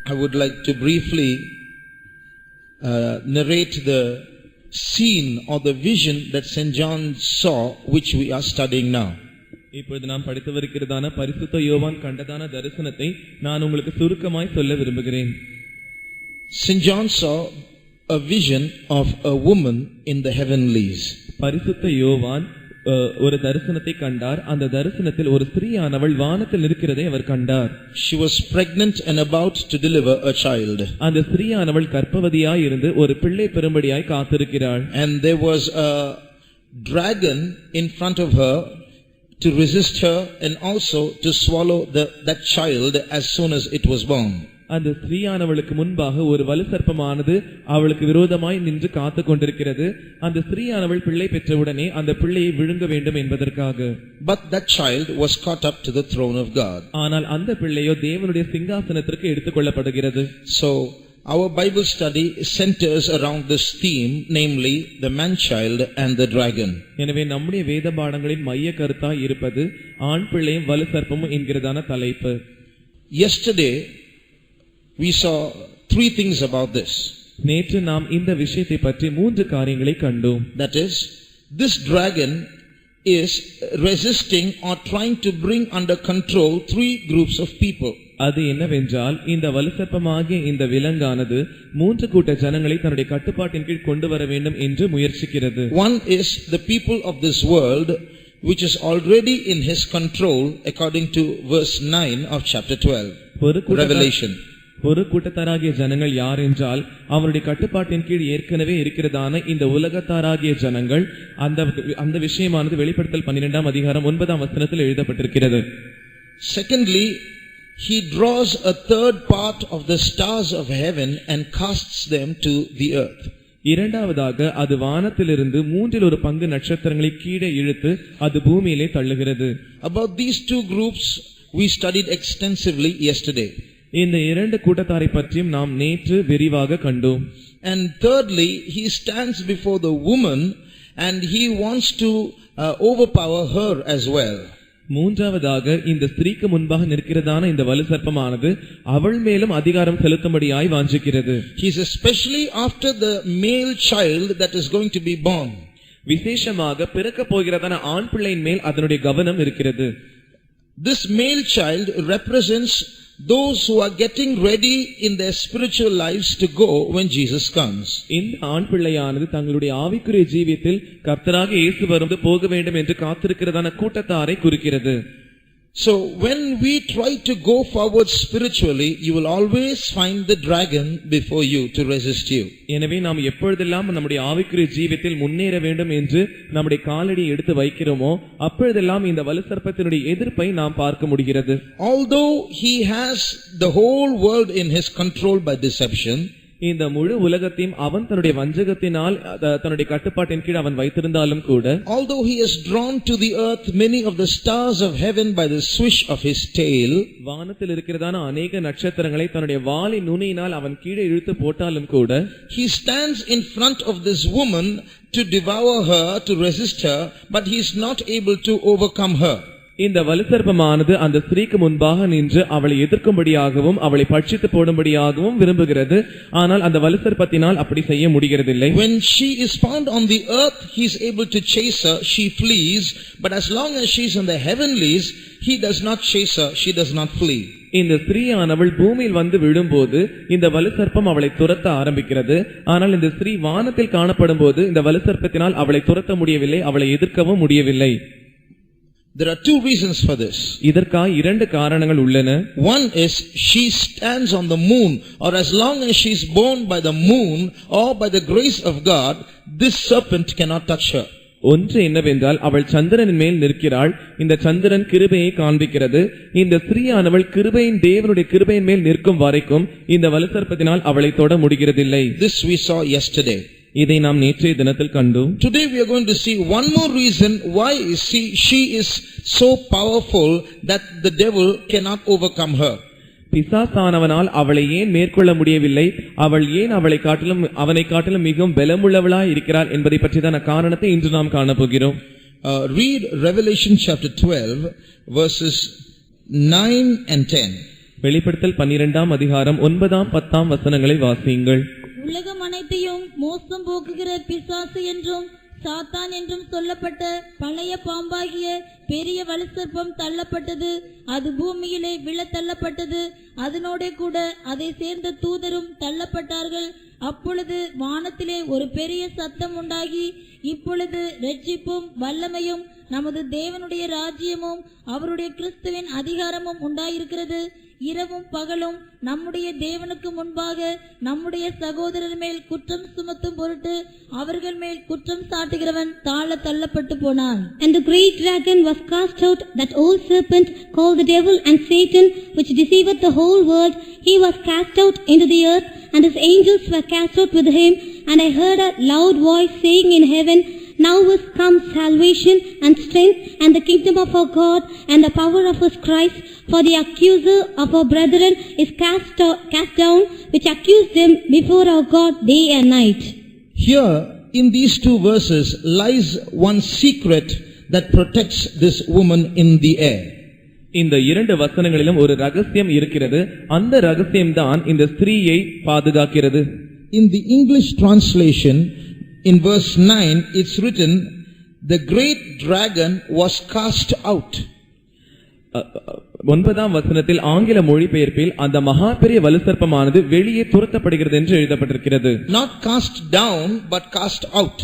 I would like to briefly narrate the scene or the vision that St. John saw, which we are studying now. இப்பொழுது நாம் படித்து வருகிறதான பரிசுத்த யோவான் கண்டதான தரிசனத்தை நான் உங்களுக்கு சுருக்கமாய் சொல்ல விரும்புகிறேன். St. John saw a vision of a woman in the heavenlies. பரிசுத்த யோவான் ஒரு தரிசனத்தை கண்டார். அந்த தரிசனத்தில் ஒரு ஸ்திரீயானவள் வானத்தில் இருக்கிறதை அவர் கண்டார். She was pregnant and about to deliver a child. அந்த ஸ்திரீயானவள் கர்ப்பவதியாய் இருந்து ஒரு பிள்ளை பெறும்படியாய் காத்திருக்கிறாள். And there was a dragon in front of her to resist her and also to swallow that child as soon as it was born. அந்த ஸ்திரீயானவளுக்கு முன்பாக ஒரு வலுசர்ப்பமானது அவளுக்கு விரோதமாய் நின்று காத்து கொண்டிருக்கிறது. அந்த ஸ்திரீயானவள் பிள்ளை பெற்றவுடனே அந்த பிள்ளையை விழுங்க வேண்டும் என்பதற்காக. But that child was caught up to the throne of God. ஆனால் அந்த பிள்ளையோ தேவனுடைய சிங்காசனத்திற்கு எடுத்துக்கொள்ளப்படுகிறது. So our Bible study centers around this theme, namely the man-child and the dragon. எனவே நம்முடைய வேத பாடங்களின் மைய கருத்தாய் இருப்பது ஆண் பிள்ளையும் வலுசர்ப்பமும் என்கிறதான தலைப்பு. Yesterday we saw three things about this. நேற்று நாம் இந்த விஷயத்தை பற்றி மூன்று காரியங்களை கண்டோம். That is, this dragon is resisting or trying to bring under control three groups of people. அது என்னவென்றால் இந்த வலுசர்ப்பமாகிய இந்த விலங்கானது மூன்று கூட்ட ஜனங்களை தன்னுடைய கட்டுப்பாட்டின் கீழ் கொண்டு வர வேண்டும் என்று முயற்சிக்கிறது. One is the people of this world, which is already in his control according to verse 9 of chapter 12 Revelation. ஒரு கூட்டத்தாராகிய ஜனங்கள் யார் என்றால் அவருடைய கட்டுப்பாட்டின் கீழ் ஏற்கனவே இருக்கிறதான இந்த உலகத்தாராகிய ஜனங்கள். அந்த விஷயமானது வெளிப்படுத்தல் 12ஆம் அதிகாரம் 9ஆம் வசனத்தில் எழுதப்பட்டிருக்கிறது. Secondly, he draws a third part of the stars of heaven and casts them to the earth. இரண்டாவதாக அது வானத்திலிருந்து மூன்றில் ஒரு பங்கு நட்சத்திரங்களை கீழே இழுத்து அது பூமியிலே தள்ளுகிறது. About these two groups we studied extensively yesterday. இந்த இரண்டு கூட்டத்தாரை பற்றியும் நாம் நேற்று விரிவாக கண்டோம். And thirdly, he stands before the woman and he wants to overpower her as well. மூன்றாவதாக இந்த ஸ்திரீக்கு முன்பாக நிற்கிறதான இந்த வலுசர்ப்பமானது அவள் மேலும் அதிகாரம் செலுத்தும்படியாய் வாஞ்சிக்கிறது. He is especially after the male child that is going to be born. விசேஷமாக பிறக்க போகிறதான ஆண் பிள்ளையின் மேல் அதனுடைய கவனம் இருக்கிறது. This male child represents those who are getting ready in their spiritual lives to go when Jesus comes. இந்த ஆண் பிள்ளையானது தங்களுடைய ஆவிக்குரிய ஜீவியத்தில் கர்த்தராகிய இயேசு வரும்போது போக வேண்டும் என்று காத்திருக்கிறதான கூட்டத்தாரை குறிக்கிறது. So when we try to go forward spiritually, you will always find the dragon before you to resist you. எனவே நாம் எப்பொழுதெல்லாம் நம்முடைய ஆவிக்குரிய ஜீவியத்தில் முன்னேற வேண்டும் என்று நம்முடைய காலடியை எடுத்து வைக்கிறோமோ அப்பொழுதெல்லாம் இந்த வலுசர்ப்பத்தினுடைய எதிர்ப்பை நாம் பார்க்க முடிகிறது. Although he has the whole world in his control by deception, இந்த முழு உலகத்தையும் அவன் தன்னுடைய வஞ்சகத்தினால் தன்னுடைய கட்டுப்பாட்டின் கீழ் அவன் வைத்திருந்தாலும் கூட, although he has drawn to the earth many of the stars of heaven by the swish of his tail, வானத்தில் இருக்கிறதான अनेक நட்சத்திரங்களை தன்னுடைய வாளின் நுனியினால் அவன் கீழே இழுத்து போட்டாலும் கூட, he stands in front of this woman to devour her, to resist her, but he is not able to overcome her. இந்த வலுசர்ப்பமானது அந்த ஸ்திரீக்கு முன்பாக நின்று அவளை எதிர்க்கும்படியாகவும் அவளை பட்சித்து போடும்படியாகவும் விரும்புகிறது. ஆனால் அந்த வலுசர்ப்பத்தினால் அப்படி செய்ய முடிகிறதில்லை. When she is found on the earth, he is able to chase her, she flees, but as long as she is in the heavenlies, he does not chase her, she does not flee. இந்த ஸ்திரீயானவள் பூமியில் வந்து விழும்போது இந்த வலுசர்ப்பம் அவளை துரத்த ஆரம்பிக்கிறது. ஆனால் இந்த ஸ்திரீ வானத்தில் காணப்படும் போது இந்த வலுசர்ப்பத்தினால் அவளை துரத்த முடியவில்லை, அவளை எதிர்க்கவும் முடியவில்லை. There are two reasons for this. இதற்காக இரண்டு காரணங்கள் உள்ளன. One is she stands on the moon, or as long as she is born by the moon or by the grace of God, this serpent cannot touch her. ஒன்று என்னவென்றால் அவள் சந்திரனின் மேல் நிற்கிறாள். இந்த சந்திரன் கிருபையை காண்பிக்கிறது. இந்த ஸ்திரீயானவள் கிருபையின் தேவனுடைய கிருபையின் மேல் நிற்கும் வரைக்கும் இந்த வலுசர்ப்பத்தினால் அவளை தொட முடிகிறதில்லை. This we saw yesterday. இதை நாம் நேற்றைய தினத்தில் கண்டோம். Today we are going to see one more reason why she is so powerful that the devil cannot overcome her. பிசாசானவனால் அவளை ஏன் மேற்கொள்ள முடியவில்லை, அவள் ஏன் அவனை காட்டிலும் மிகவும் பலமுள்ளவளாய் இருக்கிறாள் என்பதை பற்றிதான காரணத்தை இன்று நாம் காணப்போகிறோம். Read Revelation chapter 12 verses 9 and 10. வெளிப்படுத்தல் 12ஆம் அதிகாரம் 9ஆம் 10ஆம் வசனங்களை வாசியுங்கள். உலகம் அனைத்தையும் மோசம் போக்குகிற பிசாசு என்றும் சாத்தான் என்றும் சொல்லப்பட்ட பழைய பாம்பாகிய பெரிய வலுசர்ப்பம் தள்ளப்பட்டது. அது பூமியிலே விழ தள்ளப்பட்டது. அதனோட கூட அதை சேர்ந்த தூதரும் தள்ளப்பட்டார்கள். அப்பொழுது வானத்திலே ஒரு பெரிய சத்தம் உண்டாகி, இப்பொழுது இரட்சிப்பும் வல்லமையும் நமது தேவனுடைய ராஜ்யமும் அவருடைய கிறிஸ்துவின் அதிகாரமும் உண்டாயிருக்கிறது. இரவும் பகலும் நம்முடைய தேவனுக்கு முன்பாக நம்முடைய சகோதரர் மேல் குற்றம் சுமத்தும் பொருட்டு அவர்கள் மேல் குற்றம் சாட்டுகிறவன் தாழ தள்ளப்பட்டு போனான். And the great dragon was cast out, that old serpent called the devil and Satan, which deceiveth the whole world. He was cast out into the earth, and his angels were cast out with him. And I heard a loud voice saying in heaven, Now is come salvation and strength and the kingdom of our God and the power of his Christ. For the accuser of our brethren is cast down, which accused them before our God day and night. Here in these two verses lies one secret that protects this woman in the air. இந்த இரண்டு வசனங்களிலும் ஒரு ரகசியம் இருக்கிறது. அந்த ரகசியம்தான் இந்த ஸ்திரீயை பாதுகாக்கிறது. In the English translation, in verse 9, it's written, the great dragon was cast out. 9ஆம் வசனத்தில் ஆங்கில மொழிபெயர்ப்பில் அந்த மகா பெரிய வலுசர்ப்பமானது வெளியே துரத்தப்படுகிறது என்று எழுதப்பட்டிருக்கிறது. Not cast down, but cast out.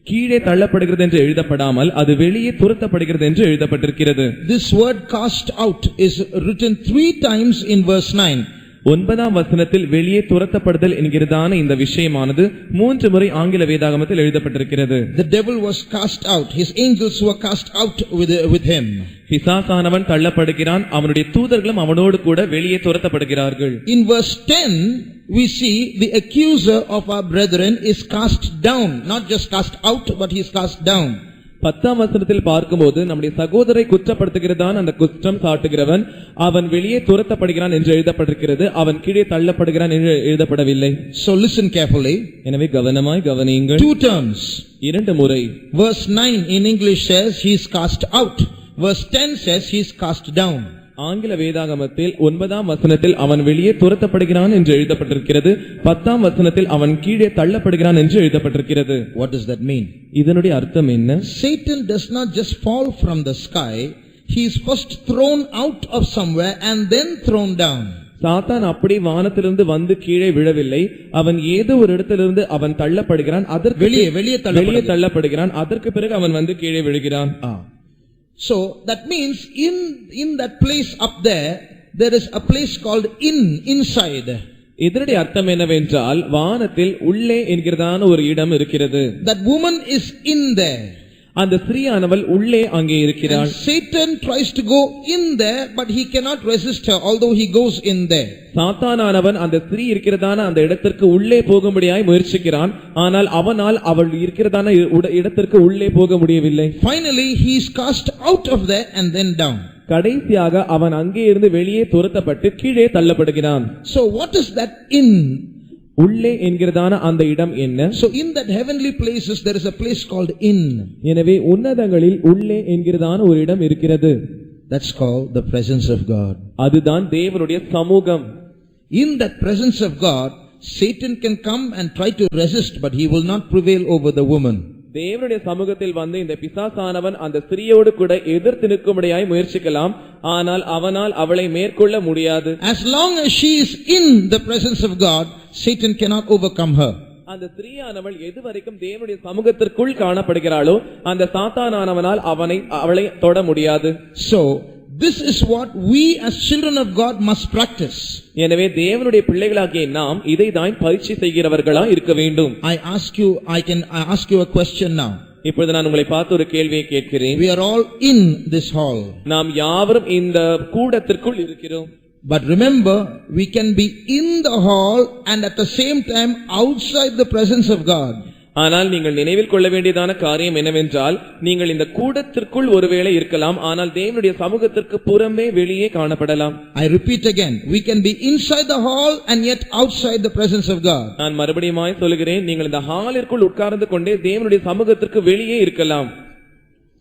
கீழே தள்ளப்படுகிறது என்று எழுதப்படாமல் அது வெளியே துரத்தப்படுகிறது என்று எழுதப்பட்டிருக்கிறது. This word cast out is written 3 times in verse 9. 9ஆம் வசனத்தில் வெளியே துரத்தப்படுதல் என்கிறதான இந்த விஷயமானது 3 முறை ஆங்கில வேதாகமத்தில் எழுதப்பட்டிருக்கிறது. The devil was cast out. His angels were cast out with him. பிசாசானவன் தள்ளப்படுகிறான், அவனுடைய தூதர்களும் அவனோடு கூட வெளியே துரத்தப்படுகிறார்கள். In verse 10, we see the accuser of our brethren is cast down. Not just cast out, but he is cast down. 10ஆம் வசனத்தில் பார்க்கும்போது நம்முடைய சகோதரை குற்றப்படுத்துகிறதான் அந்த குற்றம் சாட்டுகிறவன் அவன் வெளியே துரத்தப்படுகிறான் என்று எழுதப்பட்டிருக்கிறது. அவன் கீழே தள்ளப்படுகிறான் என்று எழுதப்படவில்லை. So listen carefully. எனவே கவனமாய் கவனியுங்கள். 2 terms. 2 முறை. Verse 9 in English says he is cast out. Verse 10 says he is cast down. ஆங்கில வேதாகமத்தில் 9ஆம் வசனத்தில் அவன் வெளியே துரத்தப்படுகிறான் என்று எழுதப்பட்டிருக்கிறது. 10ஆம் வசனத்தில் அவன் கீழே தள்ளப்படுகிறான் என்று எழுதப்பட்டிருக்கிறது. What does that mean? இதனுடைய அர்த்தம் என்ன? Satan does not just fall from the sky. He is first thrown out of somewhere and then thrown down. சாத்தான் அப்படி வானத்திலிருந்து வந்து கீழே விழவில்லை. அவன் ஏதோ ஒரு இடத்திலிருந்து அவன் தள்ளப்படுகிறான், அதற்கு வெளியே தள்ளப்படுகிறான், அதற்கு பிறகு அவன் வந்து கீழே விழுகிறான். So that means in that place up there is a place called inside. இதனுடைய அர்த்தம் என்னவென்றால் வானத்தில் உள்ளே என்கிறதான ஒரு இடம் இருக்கிறது. That woman is in there. அந்த ஸ்திரீயானவள் உள்ளே அங்கே இருக்கிறாள். Satan tries to go in there, but he cannot resist her although he goes in there. சாத்தானானவன் அந்த ஸ்திரீ இருக்கிறதான அந்த இடத்திற்கு உள்ளே போகும்படியாய் முயற்சிக்கிறான். ஆனால் அவனால் அவள் இருக்கிறதான இடத்திற்கு உள்ளே போக முடியவில்லை. Finally he is cast out of there and then down. கடைசியாக அவன் அங்கே இருந்து வெளியே துரத்தப்பட்டு கீழே தள்ளப்படுகிறான். So what is that in? உள்ளே என்கிறதான அந்த இடம் என்ன? So in that heavenly places there is a place called in. எனவே உன்னதங்களில் உள்ளே என்கிறதான ஒரு இடம் இருக்கிறது. That's called the presence of God. அதுதான் தேவனுடைய சமூகம். In that presence of God, Satan can come and try to resist, but he will not prevail over the woman. தேவனுடைய சமூகத்தில் வந்து இந்த பிசாசானவன் அந்த ஸ்திரீயோடு கூட எதிர்த்து நிற்கும்படியாய் முயற்சிக்கலாம். ஆனால் அவனால் அவளை மேற்கொள்ள முடியாது. As long as she is in the presence of God, Satan cannot overcome her. அந்த ஸ்திரீயானவள் எதுவரைக்கும் தேவனுடைய சமூகத்திற்குள் காணப்படுகிறாளோ அந்த சாத்தானானவனால் அவளை தொட முடியாது. So this is what we as children of God must practice. எனவே தேவனுடைய பிள்ளைகளாகிய நாம் இதை தான் பயிற்சி செய்கிறவர்களா இருக்க வேண்டும். I ask you a question now. இப்பொழுது நான் உங்களை பார்த்து ஒரு கேள்வியை கேட்கிறேன். We are all in this hall. நாம் யாவரும் இந்த கூடத்திற்குள் இருக்கிறோம். But remember, we can be in the hall and at the same time outside the presence of God. ஆனால் நீங்கள் நினைவில் கொள்ள வேண்டியதான காரியம் என்னவென்றால் நீங்கள் இந்த கூடத்திற்குள் ஒருவேளை இருக்கலாம், ஆனால் தேவனுடைய சமூகத்திற்கு புறமே வெளியே காணப்படலாம். I repeat again, we can be inside the hall and yet outside the presence of God. நான் மறுபடியும் சொல்கிறேன், நீங்கள் இந்த ஹாலிற்குள் உட்கார்ந்து கொண்டே தேவனுடைய சமூகத்திற்கு வெளியே இருக்கலாம்.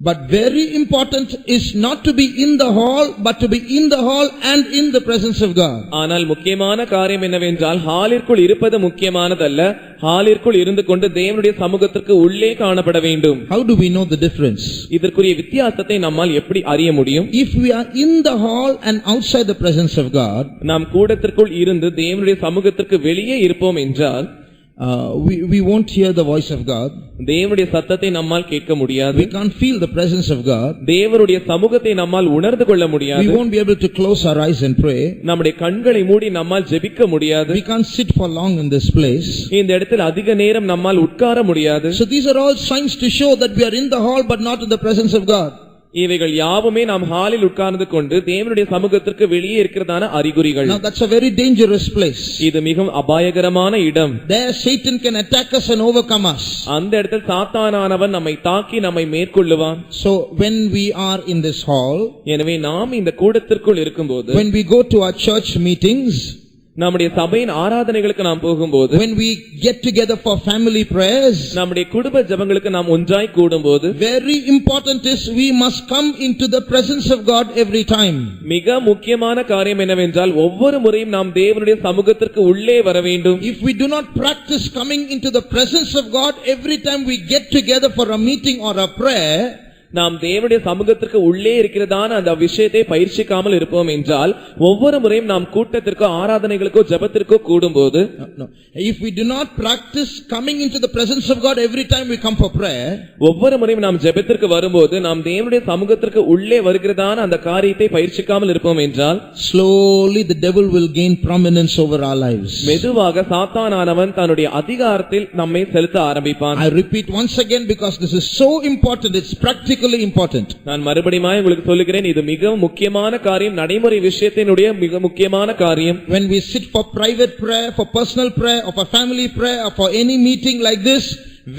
But very important is not to be in the hall, but to be in the hall and in the presence of God. ஆனால் முக்கியமான காரியம் என்னவென்றால் ஹாலிற்குள் இருப்பது முக்கியமானதல்ல, ஹாலிற்குள் இருந்து கொண்டு தேவனுடைய சமூகத்திற்கு உள்ளே காணப்பட வேண்டும். How do we know the difference? இதற்குரிய வித்தியாசத்தை நம்மால் எப்படி அறிய முடியும்? If we are in the hall and outside the presence of God, நாம் கூடத்திற்குள் இருந்து தேவனுடைய சமூகத்திற்கு வெளியே இருப்போம் என்றால் we won't hear the voice of God. தேவனுடைய சத்தத்தை நம்மால் கேட்க முடியாது. We can't feel the presence of God. தேவனுடைய சமூகத்தை நம்மால் உணர்ந்து கொள்ள முடியாது. We won't be able to close our eyes and pray. நம்முடைய கண்களை மூடி நம்மால் ஜெபிக்க முடியாது. We can't sit for long in this place. இந்த இடத்தில் அதிக நேரம் நம்மால் உட்கார முடியாது. So these are all signs to show that we are in the hall but not in the presence of God. இவைகள் யாவுமே நாம் ஹாலில் உட்கார்ந்து கொண்டு தேவனுடைய சமூகத்திற்கு வெளியே இருக்கிறதான அறிகுறிகள். Now that's a very dangerous place. இது மிகவும் அபாயகரமான இடம். There Satan can attack us and overcome us. அந்த இடத்தில் சாத்தானானவன் நம்மை தாக்கி நம்மை மேற்கொள்ளுவான். So when we are in this hall, எனவே நாம் இந்த கூடத்திற்குள் இருக்கும்போது, when we go to our church meetings, நம்முடைய சபையின் ஆராதனைகளுக்கு நாம் போகும்போது, when we get together for family prayers, நம்முடைய குடும்ப ஜெபங்களுக்கு நாம் ஒன்றாய் கூடும்போது, very important is we must come into the presence of God every time. மிக முக்கியமான காரியம் என்னவென்றால் ஒவ்வொரு முறையும் நாம் தேவனுடைய சமூகத்திற்கு உள்ளே வர வேண்டும். If we do not practice coming into the presence of God every time we get together for a meeting or a prayer, நாம் தேவனுடைய சமூகத்திற்கு உள்ளே இருக்கிறதான அந்த விஷயத்தை பயிற்சிக்காமல் இருப்போம் என்றால் ஒவ்வொரு முறையும் நாம் கூட்டத்திற்கோ ஆராதனைகளுக்கோ ஜெபத்திற்கோ கூடும்போது, if we do not practice coming into the presence of God every time we come for prayer, ஒவ்வொரு முறையும் நாம் ஜெபத்திற்கு வரும்போது நாம் தேவனுடைய சமூகத்திற்கு உள்ளே வருகிறதான அந்த காரியத்தை பயிற்சிக்காமல் இருப்போம் என்றால் slowly the devil will gain prominence over our lives. மெதுவாக சாத்தானானவன் தன்னுடைய அதிகாரத்தில் நம்மை செலுத்த ஆரம்பிப்பான். I repeat once again because this is so important, it's practical important. நான் மறுபடியும் உங்களுக்கு சொல்லுகிறேன், இது மிக முக்கியமான காரியம், நடைமுறை விஷயத்தினுடைய மிக முக்கியமான காரியம். When we sit for private prayer, for personal prayer, or for family prayer, or for any meeting like this,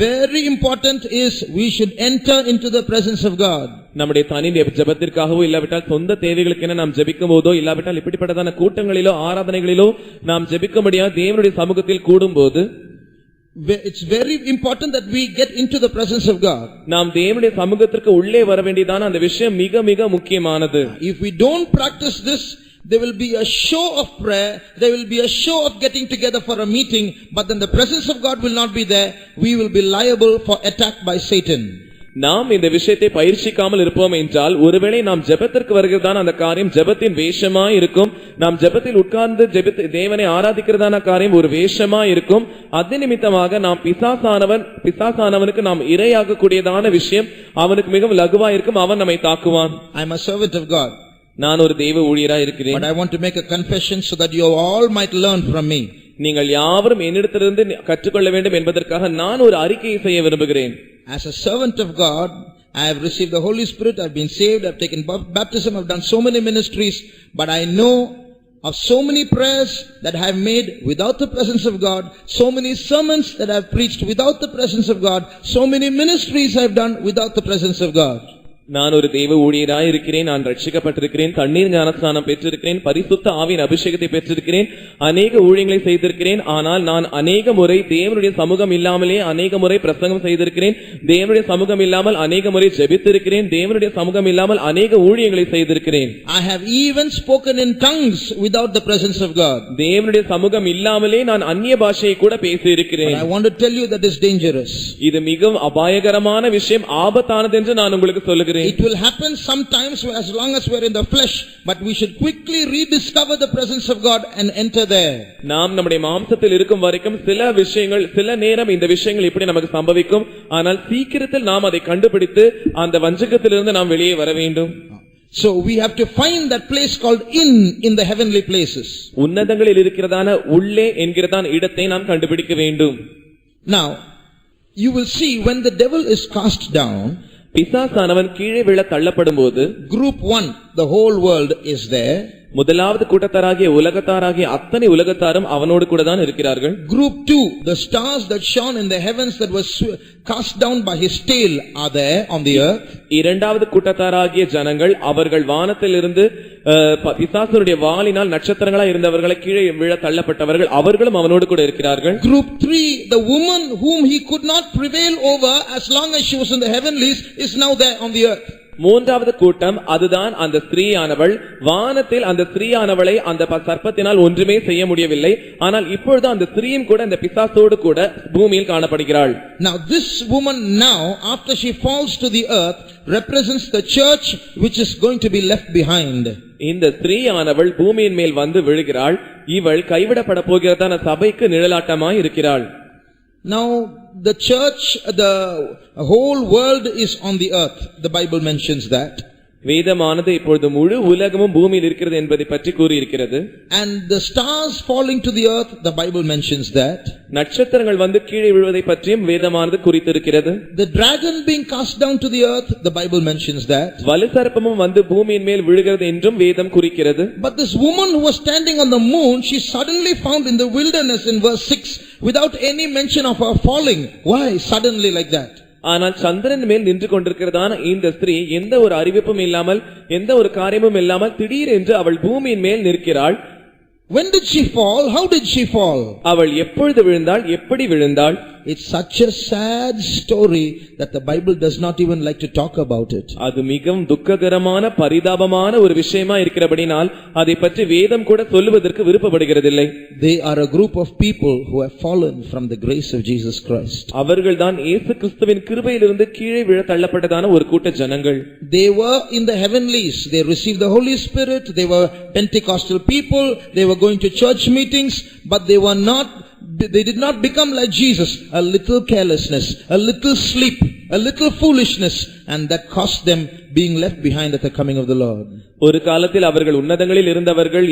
very important is we should enter into the presence of God. நம்முடைய தனி ஜெபத்திற்காகவோ இல்லாவிட்டால் சொந்த தேவைகளுக்கு நாம் ஜெபிக்கும் போதோ இல்லாவிட்டால் இப்படிப்பட்டதான கூட்டங்களிலோ ஆராதனைகளிலோ நாம் ஜெபிக்க முடியாது தேவனுடைய சமூகத்தில் கூடும்போது, it's very important that we get into the presence of God. நாம் தேவனுடைய சமூகத்திற்கு உள்ளே வர வேண்டியதான அந்த விஷயம் மிக மிக முக்கியமானது. If we don't practice this, there will be a show of prayer, there will be a show of getting together for a meeting, but then the presence of God will not be there. We will be liable for attack by Satan. நாம் இந்த விஷயத்தை பயிற்சிக்காமல் இருப்போம் என்றால் ஒருவேளை நாம் ஜெபத்திற்கு வருகிறதான அந்த காரியம் ஜெபத்தின் வேஷமாய் இருக்கும். நாம் ஜெபத்தில் உட்கார்ந்து தேவனை ஆராதிக்கிறதான காரியம் ஒரு வேஷமாய் இருக்கும். அது நிமித்தமாக நாம் பிசாசானவனுக்கு நாம் இரையாக கூடியதான விஷயம் அவனுக்கு மிகவும் லகுவா இருக்கும். அவன் நம்மை தாக்குவான். I am a servant of God. நான் ஒரு தேவ ஊழியராய் இருக்கிறேன். But I want to make a confession so that you all might learn from me. நீங்கள் யாவரும் என்னிடத்திலிருந்து கற்றுக்கொள்ள வேண்டும் என்பதற்காக நான் ஒரு அறிக்கையை செய்ய விரும்புகிறேன். As a servant of God, I have received the Holy Spirit, I have been saved, I have taken baptism, I have done so many ministries, but I know of so many prayers that I have made without the presence of God, so many sermons that I have preached without the presence of God, so many ministries I have done without the presence of God. நான் ஒரு தேவ ஊழியராய் இருக்கிறேன். நான் ரட்சிக்கப்பட்டிருக்கிறேன். தண்ணீர் ஞானஸ்நானம் பெற்றிருக்கிறேன். பரிசுத்த ஆவியின் அபிஷேகத்தை பெற்றிருக்கிறேன். அநேக ஊழியங்களை செய்திருக்கிறேன். ஆனால் நான் அநேக முறை தேவனுடைய சமூகம் இல்லாமலே அநேக முறை பிரசங்கம் செய்திருக்கிறேன். தேவனுடைய சமூகம் இல்லாமல் அநேக முறை ஜெபித்திருக்கிறேன். தேவனுடைய சமூகம் இல்லாமல் அநேக ஊழியங்களை செய்திருக்கிறேன். I have even spoken in tongues without the presence of God. தேவனுடைய சமூகம் இல்லாமலே நான் அந்நிய பாஷையை கூட பேசி இருக்கிறேன். I want to tell you that is dangerous. இது மிகவும் அபாயகரமான விஷயம், ஆபத்தானது என்று நான் உங்களுக்கு சொல்லுகிறேன். It will happen sometimes as long as we are in the flesh, but we should quickly rediscover the presence of God and enter there. நாம் நம்முடைய மாம்சத்தில் இருக்கும் வரைக்கும் சில விஷயங்கள் சில நேரம் இந்த விஷயங்கள் இப்படி நமக்கு சம்பவிக்கும். ஆனால் சீக்கிரத்தில் நாம் அதை கண்டுபிடித்து அந்த வஞ்சகத்திலிருந்து நாம் வெளியே வர வேண்டும். So we have to find that place called in the heavenly places. உன்னதங்களில் இருக்கிறதான உள்ளே என்கிறதான இடத்தை நாம் கண்டுபிடிக்க வேண்டும். Now you will see when the devil is cast down, பிசாசானவன் கீழே விழ தள்ளப்படும்போது group 1, the whole world is there. முதலாவது கூட்டத்தாராகிய உலகத்தாராகிய அத்தனை உலகத்தாரும் அவனோடு கூட தான் இருக்கிறார்கள். Group 2, the stars that shone in the heavens that was cast down by his tail are there on the earth. இரண்டாவது கூட்டத்தாராகிய ஜனங்கள் அவர்கள் வானத்திலிருந்து பிசாசுடைய வாளினால் நட்சத்திரங்களாய் இருந்தவர்களை கீழே விழ தள்ளப்பட்டவர்கள் அவர்களும் அவனோடு கூட இருக்கிறார்கள். Group 3, the woman whom he could not prevail over as long as she was in the heavenlies is now there on the earth. மூன்றாவது கூட்டம் அதுதான் அந்த ஸ்திரீயானவள். வானத்தில் அந்த ஸ்திரீயானவளை அந்த சர்ப்பத்தினால் ஒன்றுமே செய்ய முடியவில்லை. ஆனால் இப்பொழுது அந்த ஸ்திரீயும் கூட அந்த பிசாசோடு கூட பூமியில் காணப்படுகிறாள். Now this woman now, after she falls to the earth, represents the church which is going to be left behind. இந்த ஸ்திரீயானவள் பூமியின் மேல் வந்து விழுகிறாள். இவள் கைவிடப்பட போகிறதான சபைக்கு நிழலாட்டமாய் இருக்கிறாள். Now the church, the whole world is on the earth. The Bible mentions that. வேதமானது இப்பொழுது முழு உலகமும் பூமியில் இருக்கிறது என்பதை பற்றி கூறியிருக்கிறது. And the stars falling to the earth, the Bible mentions that. நட்சத்திரங்கள் வந்து கீழே விழுவதை பற்றியும் வேதமானது குறித்திருக்கிறது. The dragon being cast down to the earth, the Bible mentions that. வலுசர்ப்பமும் வந்து பூமியின் மேல் விழுகிறது என்றும் வேதம் குறிக்கிறது. But this woman who was standing on the moon, she suddenly found in the wilderness in verse 6 without any mention of her falling. Why suddenly like that? ஆனால் சந்திரன் மேல் நின்று கொண்டிருக்கிறதான இந்த ஸ்திரீ எந்த ஒரு அறிவிப்பும் இல்லாமல் எந்த ஒரு காரியமும் இல்லாமல் திடீரென்று அவள் பூமியின் மேல் நிற்கிறாள். When did she fall? How did she fall? அவள் எப்பொழுது விழுந்தாள், எப்படி விழுந்தாள்? It's such a sad story that the Bible does not even like to talk about it. அது மிகவும் துக்ககரமான பரிதாபமான ஒரு விஷயமா இருக்கிறபடினால் அதை பற்றி வேதம் கூட சொல்லுவதற்கு விருப்பப்படுகிறதில்லை. They are a group of people who have fallen from the grace of Jesus Christ. அவர்கள்தான் இயேசு கிறிஸ்துவின் கிருபையிலிருந்து கீழே விழ தள்ளப்பட்டதான ஒரு கூட்ட ஜனங்கள். They were in the heavenlies. They received the Holy Spirit. They were Pentecostal people. They were going to church meetings, but they did not become like Jesus. A little carelessness, a little sleep, a little foolishness, and that cost them being left behind at the coming of the Lord. ஒரு காலத்தில் அவர்கள் உன்னதங்களில் இருந்தவர்கள்,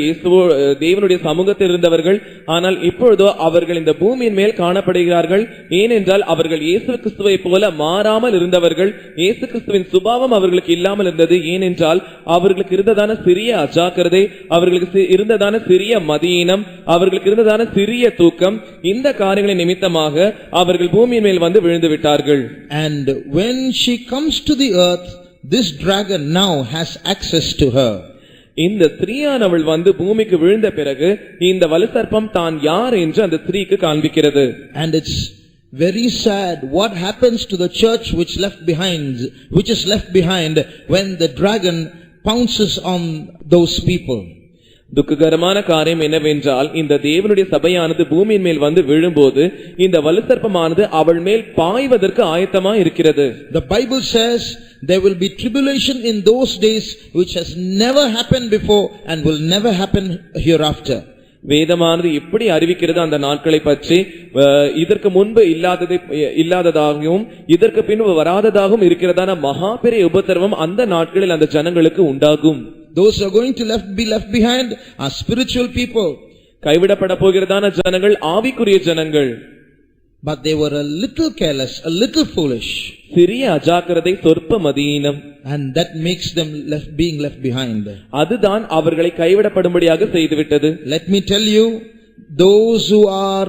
தேவனுடைய சமூகத்தில் இருந்தவர்கள். ஆனால் இப்பொழுதோ அவர்கள் இந்த பூமியின் மேல் காணப்படுகிறார்கள். ஏனென்றால் அவர்கள் இயேசு கிறிஸ்துவை போல மாறாமல் இருந்தவர்கள். இயேசு கிறிஸ்துவின் சுபாவம் அவர்களுக்கு இல்லாமல் இருந்தது. ஏனென்றால் அவர்களுக்கு இருந்ததான சிறிய அஜாக்கிரதை, அவர்களுக்கு இருந்ததான சிறிய மதியீனம், அவர்களுக்கு இருந்ததான சிறிய தூக்கம், இந்த காரியங்களின் நிமித்தமாக அவர்கள் பூமியின் மேல் வந்து விழுந்து விட்டார்கள். And when she comes to the earth, this dragon now has access to her. இந்த ஸ்திரீயானவள் வந்து பூமிக்கு விழுந்த பிறகு இந்த வலுசர்ப்பம் தான் யார் என்று அந்த ஸ்திரீக்கு காண்பிக்கிறது. And it's very sad what happens to the church which is left behind when the dragon pounces on those people. துக்ககரமான காரியம் என்னவென்றால் இந்த தேவனுடைய சபையானது பூமியின் மேல் வந்து விழும்போது இந்த வலுசர்ப்பமானது அவள் மேல் பாய்வதற்கு ஆயத்தமாய் இருக்கிறது. The Bible says there will be tribulation in those days which has never happened before and will never happen hereafter. வேதமானது எப்படி அறிவிக்கிறது அந்த நாட்களை பற்றி? இதற்கு முன்பு இல்லாததாகவும் இதற்கு பின்பு வராததாகவும் இருக்கிறதான மகா பெரிய உபத்திரவம் அந்த நாட்களில் அந்த ஜனங்களுக்கு உண்டாகும். Those who are going to be left behind are spiritual people. கைவிடப்பட போகிறதான ஜனங்கள் ஆவிக்குரிய ஜனங்கள். But they were a little careless, a little foolish. சிறிய அஜாக்கிரதை, சொற்ப மதியீனம். And that makes them being left behind. அதுதான் அவர்களை கைவிடப்படும்படியாக செய்துவிட்டது. Let me tell you, those who are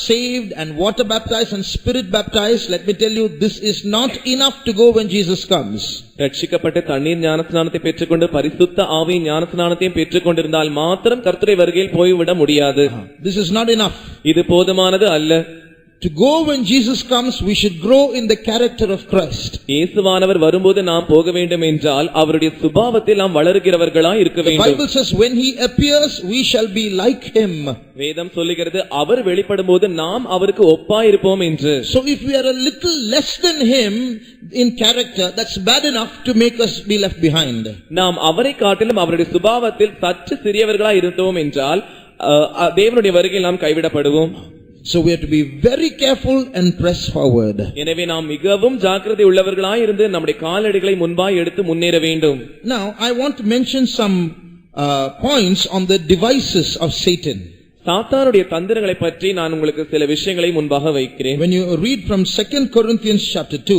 saved and water baptized and spirit baptized, let me tell you, this is not enough to go when Jesus comes. ரட்சிக்கப்பட்ட தண்ணீர் ஞானஸ்நானத்தை பெற்றுக்கொண்டு பரிசுத்த ஆவியின் ஞானஸ்நானத்தையும் பெற்றுக்கொண்டிருந்தால் மாத்திரம் கர்த்தருடைய வருகையில் போய்விட முடியாது. This is not enough. இது போதுமானது அல்ல. To go when Jesus comes, we should grow in the character of Christ. இயேசுவானவர் வரும்போது நாம் போக வேண்டும் என்றால் அவருடைய சுபாவத்தில் நாம் வளருகிறவர்களாய் இருக்க வேண்டும். The Bible says when he appears we shall be like him. வேதம் சொல்லுகிறது அவர் வெளிப்படும்போது நாம் அவருக்கு ஒப்பாய் இருப்போம் என்று. So if we are a little less than him in character, that's bad enough to make us be left behind. நாம் அவரை காட்டிலும் அவருடைய சுபாவத்தில் சற்று சிறியவர்களாய் இருந்தோம் என்றால் தேவனுடைய வருகையில் நாம் கைவிடப்படுவோம். So we have to be very careful and press forward. எனவே நாம் மிகவும் ஜாக்கிரதை உள்ளவர்களாய் இருந்து நம்முடைய காலடிகளை முன்பாய் எடுத்து முன்னேற வேண்டும். Now I want to mention some points on the devices of Satan. சாத்தானுடைய தந்திரங்களை பற்றி நான் உங்களுக்கு சில விஷயங்களை முன்பாக வைக்கிறேன். When you read from 2 Corinthians chapter 2,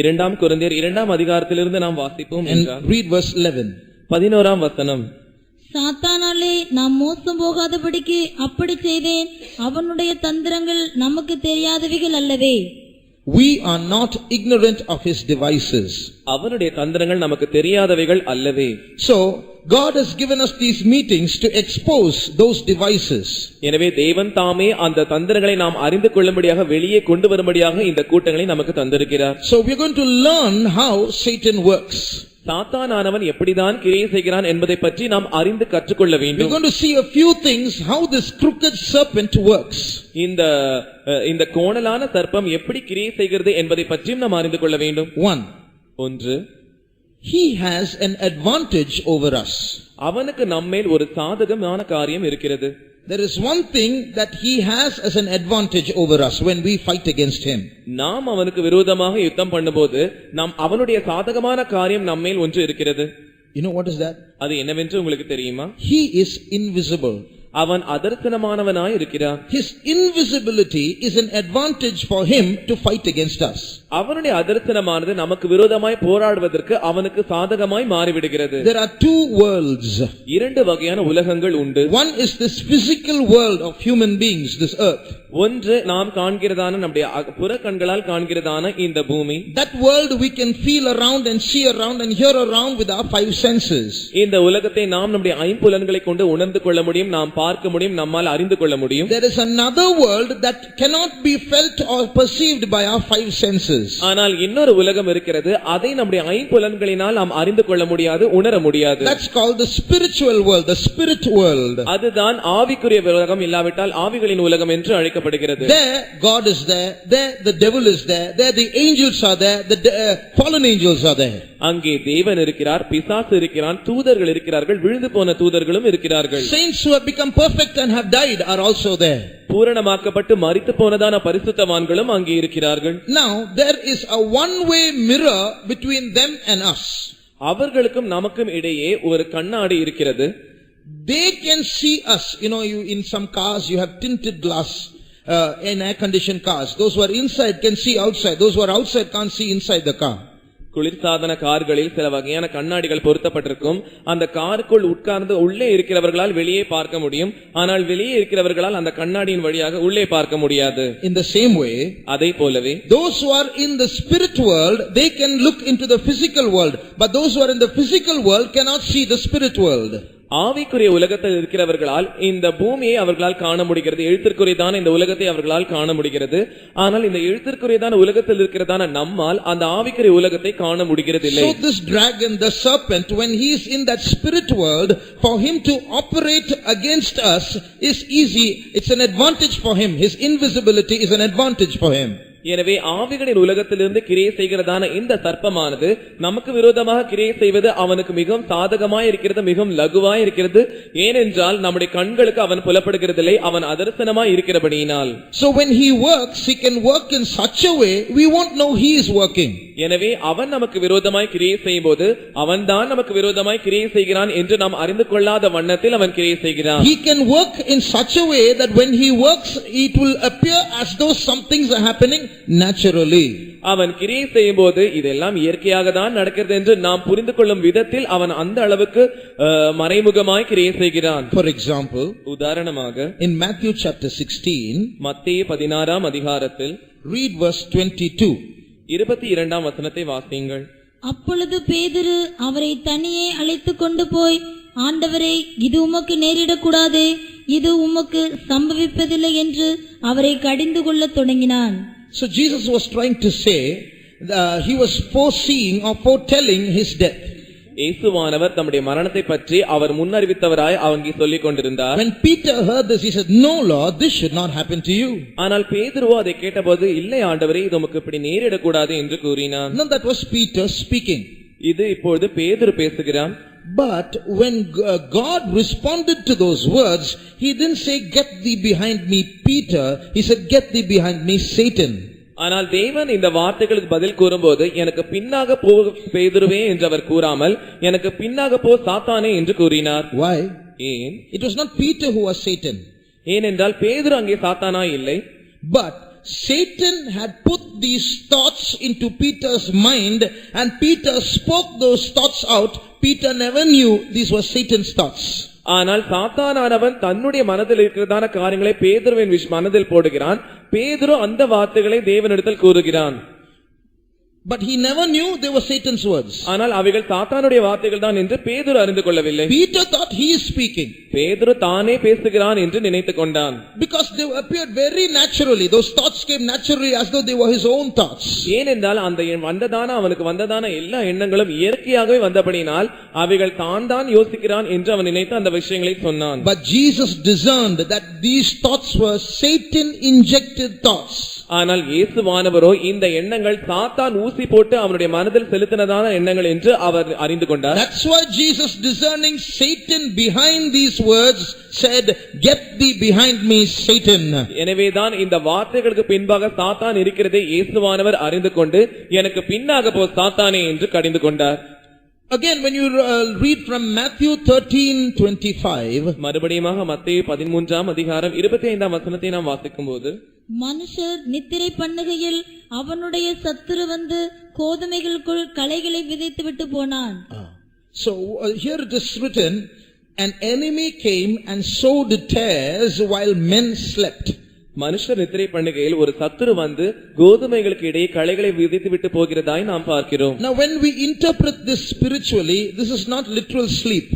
இரண்டாம் கொரிந்தியர் 2ஆம் அதிகாரத்திலிருந்து நாம் வாசிப்போம் and என்றால் read verse 11. 11ஆம் வசனம். சாத்தானாலே நாம் மோசம் போகாதபடிக்கு அப்படி செய்தேன். அவனுடைய தந்திரங்கள் நமக்கு தெரியாதவைகள் அல்லவே. We are not ignorant of his devices. அவனுடைய தந்திரங்கள் நமக்கு தெரியாதவைகள் அல்லவே. So God has given us these meetings to expose those devices. எனவே தேவன் தாமே அந்த தந்திரங்களை நாம் அறிந்து கொள்ளும்படியாக வெளியே கொண்டு வரும்படியாக இந்த கூட்டங்களை நமக்கு தந்திருக்கிறார். So we are going to learn how Satan works. சாத்தானானவன் எப்படிதான் கிரியை செய்கிறான் என்பதை பற்றி நாம் அறிந்து கற்றுக்கொள்ள We are வேண்டும். going to see a few things how this crooked serpent works. இந்த கோணலான சர்ப்பம் எப்படி கிரியை செய்கிறது என்பதை பற்றியும் நாம் அறிந்து கொள்ள வேண்டும். ஒன்று, he has an advantage over us. அவனுக்கு நம்மேல் ஒரு சாதகமான காரியம் இருக்கிறது. There is one thing that he has as an advantage over us when we fight against him. நாம் அவனுக்கு விரோதமாக யுத்தம் பண்ணும்போது நாம் அவனுடைய சாதகமான காரியம் நம்மேல் ஒன்று இருக்கிறது. You know what is that? அது என்னவென்று உங்களுக்கு தெரியுமா? He is invisible. அவன் அதர்சனமானவனாய் இருக்கிறான். His invisibility is an advantage for him to fight against us. அவனுடைய அதர்சனமானது நமக்கு விரோதமாய் போராடுவதற்கு அவனுக்கு சாதகமாய் மாறிவிடுகிறது. There are two worlds. இரண்டு வகையான உலகங்கள் உண்டு. One is this physical world of human beings, this earth. ஒன்று நாம் காண்கிறதான நம்முடைய புற கண்களால் காண்கிறதான இந்த பூமி. That world we can feel around and see around and hear around with our five senses. இந்த உலகத்தை நாம் நம்முடைய ஐம்புலன்களை கொண்டு உணர்ந்து கொள்ள முடியும், நாம் பார்க்க முடியும், நம்மால் அறிந்து கொள்ள முடியும். There is another world that cannot be felt or perceived by our five senses. ஆனால் இன்னொரு உலகம் இருக்கிறது, அதை நம்முடைய ஐம்புலன்களினால் நாம் அறிந்து கொள்ள முடியாது, உணர முடியாது. That's called the spiritual world, the spirit world. அதுதான் ஆவிக்குரிய உலகம், இல்லாவிட்டால் ஆவிகளின் உலகம் என்று அழைக்கப்படுகிறது. There God is there, there the devil is there, there the angels are there, the fallen angels are there. அங்கே தேவன் இருக்கிறார், பிசாசு இருக்கிறான், தூதர்கள் இருக்கிறார்கள், விழுந்து போன தூதர்களும் இருக்கிறார்கள். Saints who have become perfect and have died are also there. பூரணமாக்கப்பட்டு மரித்து போனதான பரிசுத்தவான்களும் அங்கே இருக்கிறார்கள். Now there is a one-way mirror between them and us. அவர்களுக்கும் நமக்கும் இடையே ஒரு கண்ணாடி இருக்கிறது. They can see us. You know, you in some cars you have tinted glass in air-conditioned cars. Those who are inside can see outside. Those who are outside can't see inside the car. குளிர்சாதன கார்களில் சில வகையான கண்ணாடிகள் பொருத்தப்பட்டிருக்கும். அந்த காருக்குள் உட்கார்ந்து உள்ளே இருக்கிறவர்களால் வெளியே பார்க்க முடியும், ஆனால் வெளியே இருக்கிறவர்களால் அந்த கண்ணாடியின் வழியாக உள்ளே பார்க்க முடியாது. In the same way, அதே போலவே those who are in the spirit world, they can look into the physical world, but those who are in the physical world cannot see the spirit world. ஆவிக்குரிய உலகத்தில் இருக்கிறவர்களால் இந்த பூமியை அவர்களால் காண முடிகிறது, எழுத்திற்குரியதான இந்த உலகத்தை அவர்களால் காண முடிகிறது. ஆனால் இந்த எழுத்திற்குரியதான உலகத்தில் இருக்கிறதான நம்மால் அந்த ஆவிக்குரிய உலகத்தை காண முடிகிறது இல்லை. So this dragon, the serpent, when he is in that spirit world, for him to operate against us is easy. It's an advantage for him. His invisibility is an advantage for him. எனவே ஆவிகளின் உலகத்திலிருந்து கிரியை செய்கிறதான இந்த சர்ப்பமானது நமக்கு விரோதமாக கிரியை செய்வது அவனுக்கு மிகவும் சாதகமாய் இருக்கிறது, மிகவும் லகுவாய் இருக்கிறது. ஏனென்றால் நம்முடைய கண்களுக்கு அவன் புலப்படுகிறதில்லை, அவன் அதர்சனமாய் இருக்கிறபடியினால். So when he works, he can work in such a way we won't know he is working. எனவே அவன் நமக்கு விரோதமாய் கிரியை செய்யும் போது அவன்தான் நமக்கு விரோதமாய் கிரியை செய்கிறான் என்று நாம் அறிந்து கொள்ளாத வண்ணத்தில் அவன் கிரியை செய்கிறான். He can work in such a way that when he works, it will appear as though some things are happening naturally. அவன் கிரியை செய்யும் போது இதெல்லாம் இயற்கையாக தான் நடக்கிறது என்று நாம் புரிந்து கொள்ளும் விதத்தில் அவன் அந்த அளவுக்கு மறைமுகமாய் கிரியை செய்கிறான். For example, உதாரணமாக in Matthew chapter 16, மத்தேயு 16ஆம் அதிகாரத்தில் read verse 22. 22ஆம் வசனத்தை வாசியுங்கள். அப்பொழுது பேதுரு அவரை தனியே அழைத்துக் கொண்டு போய், ஆண்டவரே, இது உமக்கு நேரிடக்கூடாதே, இது உமக்கு சம்பவிப்பதில்லை என்று அவரை கடிந்து கொள்ளத் தொடங்கினான். So Jesus was trying to say, he was foreseeing or foretelling his death. இயேசுவானவர் தம்முடைய மரணத்தை பற்றி அவர் முன்னறிவித்தவராய் அவங்க சொல்லிக் கொண்டிருந்தார். When Peter heard this, he said, "No, Lord, this should not happen to you." ஆனால் பேதுருவோ அதை கேட்டபோது, இல்லை ஆண்டவரே, இது உமக்கு இப்படி நேரிடக்கூடாது என்று கூறினார். No, that was Peter speaking. இது இப்பொழுது பேதுரு பேசுகிறான். But when God responded to those words, he didn't say, "Get thee behind me, Peter." He said, "Get thee behind me, Satan." ஆனால் தேவன் இந்த வார்த்தைகளுக்கு பதில் கூறும்போது, எனக்கு பின்னாக போ பேதுருவே என்று அவர் கூறாமல், எனக்கு பின்னாக போ சாத்தானே என்று கூறினார். Why? ஏன்? It was not Peter who was Satan. ஏனென்றால் பேதுரு அங்கே சாத்தானாய் இல்லை. But Satan had put these thoughts into Peter's mind and Peter spoke those thoughts out. Peter never knew these were Satan's thoughts. ஆனால் சாத்தானானவன் தன்னுடைய மனதில் இருக்கிறதான காரியங்களை பேதுருவின் மனதில் போடுகிறான். பேதுரு அந்த வார்த்தைகளை தேவனிடத்தில் கூறுகிறான். But he never knew they were Satan's words. ஆனால் அவைகள் சாத்தானுடைய வார்த்தைகள் தான் என்று பேதுரு அறிந்து கொள்ளவில்லை. Peter thought he is speaking. பேதுரு தானே பேசுகிறான் என்று நினைத்துக் கொண்டான். Because they appeared very naturally. Those thoughts came naturally as though they were his own thoughts. ஏனென்றால் அந்த அவனுக்கு வந்ததான எல்லா எண்ணங்களும் இயற்கையாகவே வந்தபடியினால் அவைகள் தான் யோசிக்கிறான் என்று அவன் நினைத்து அந்த விஷயங்களை சொன்னான். But Jesus discerned that these thoughts were Satan injected thoughts. ஆனால் இயேசுவானவரோ இந்த எண்ணங்கள் சாத்தான் ஊசி போட்டு அவனுடைய மனதில் செலுத்தினதான எண்ணங்கள் என்று அவர் அறிந்து கொண்டார். That's why Jesus, discerning Satan behind these words, said, "Get thee behind me, Satan." எனவேதான் இந்த வார்த்தைகளுக்கு பின்பாக சாத்தான் இருக்கிறதை இயேசுவானவர் அறிந்து கொண்டு எனக்கு பின்னாக போ சாத்தானே என்று கடிந்து கொண்டார். Again, when you read from Matthew 13:25, மறுபடியுமாக மத்தேயு 13ஆம் அதிகாரம் 25ஆம் வசனத்தை நாம் வாசிக்கும்போது, மனுஷர் நித்திரை பண்ணுகையில் அவனுடைய சத்துரு வந்து கோதுமைகளுக்குள் களைகளை விதைத்து விட்டு போனான். So here it is written, an enemy came and sowed tares while men slept. மனுஷர் நித்திரை பண்ணுகையில் ஒரு சத்துரு வந்து கோதுமைகளுக்கு இடையே களைகளை விதைத்து விட்டு போகிறதாய் நாம் பார்க்கிறோம். Now when we interpret this spiritually, this is not literal sleep.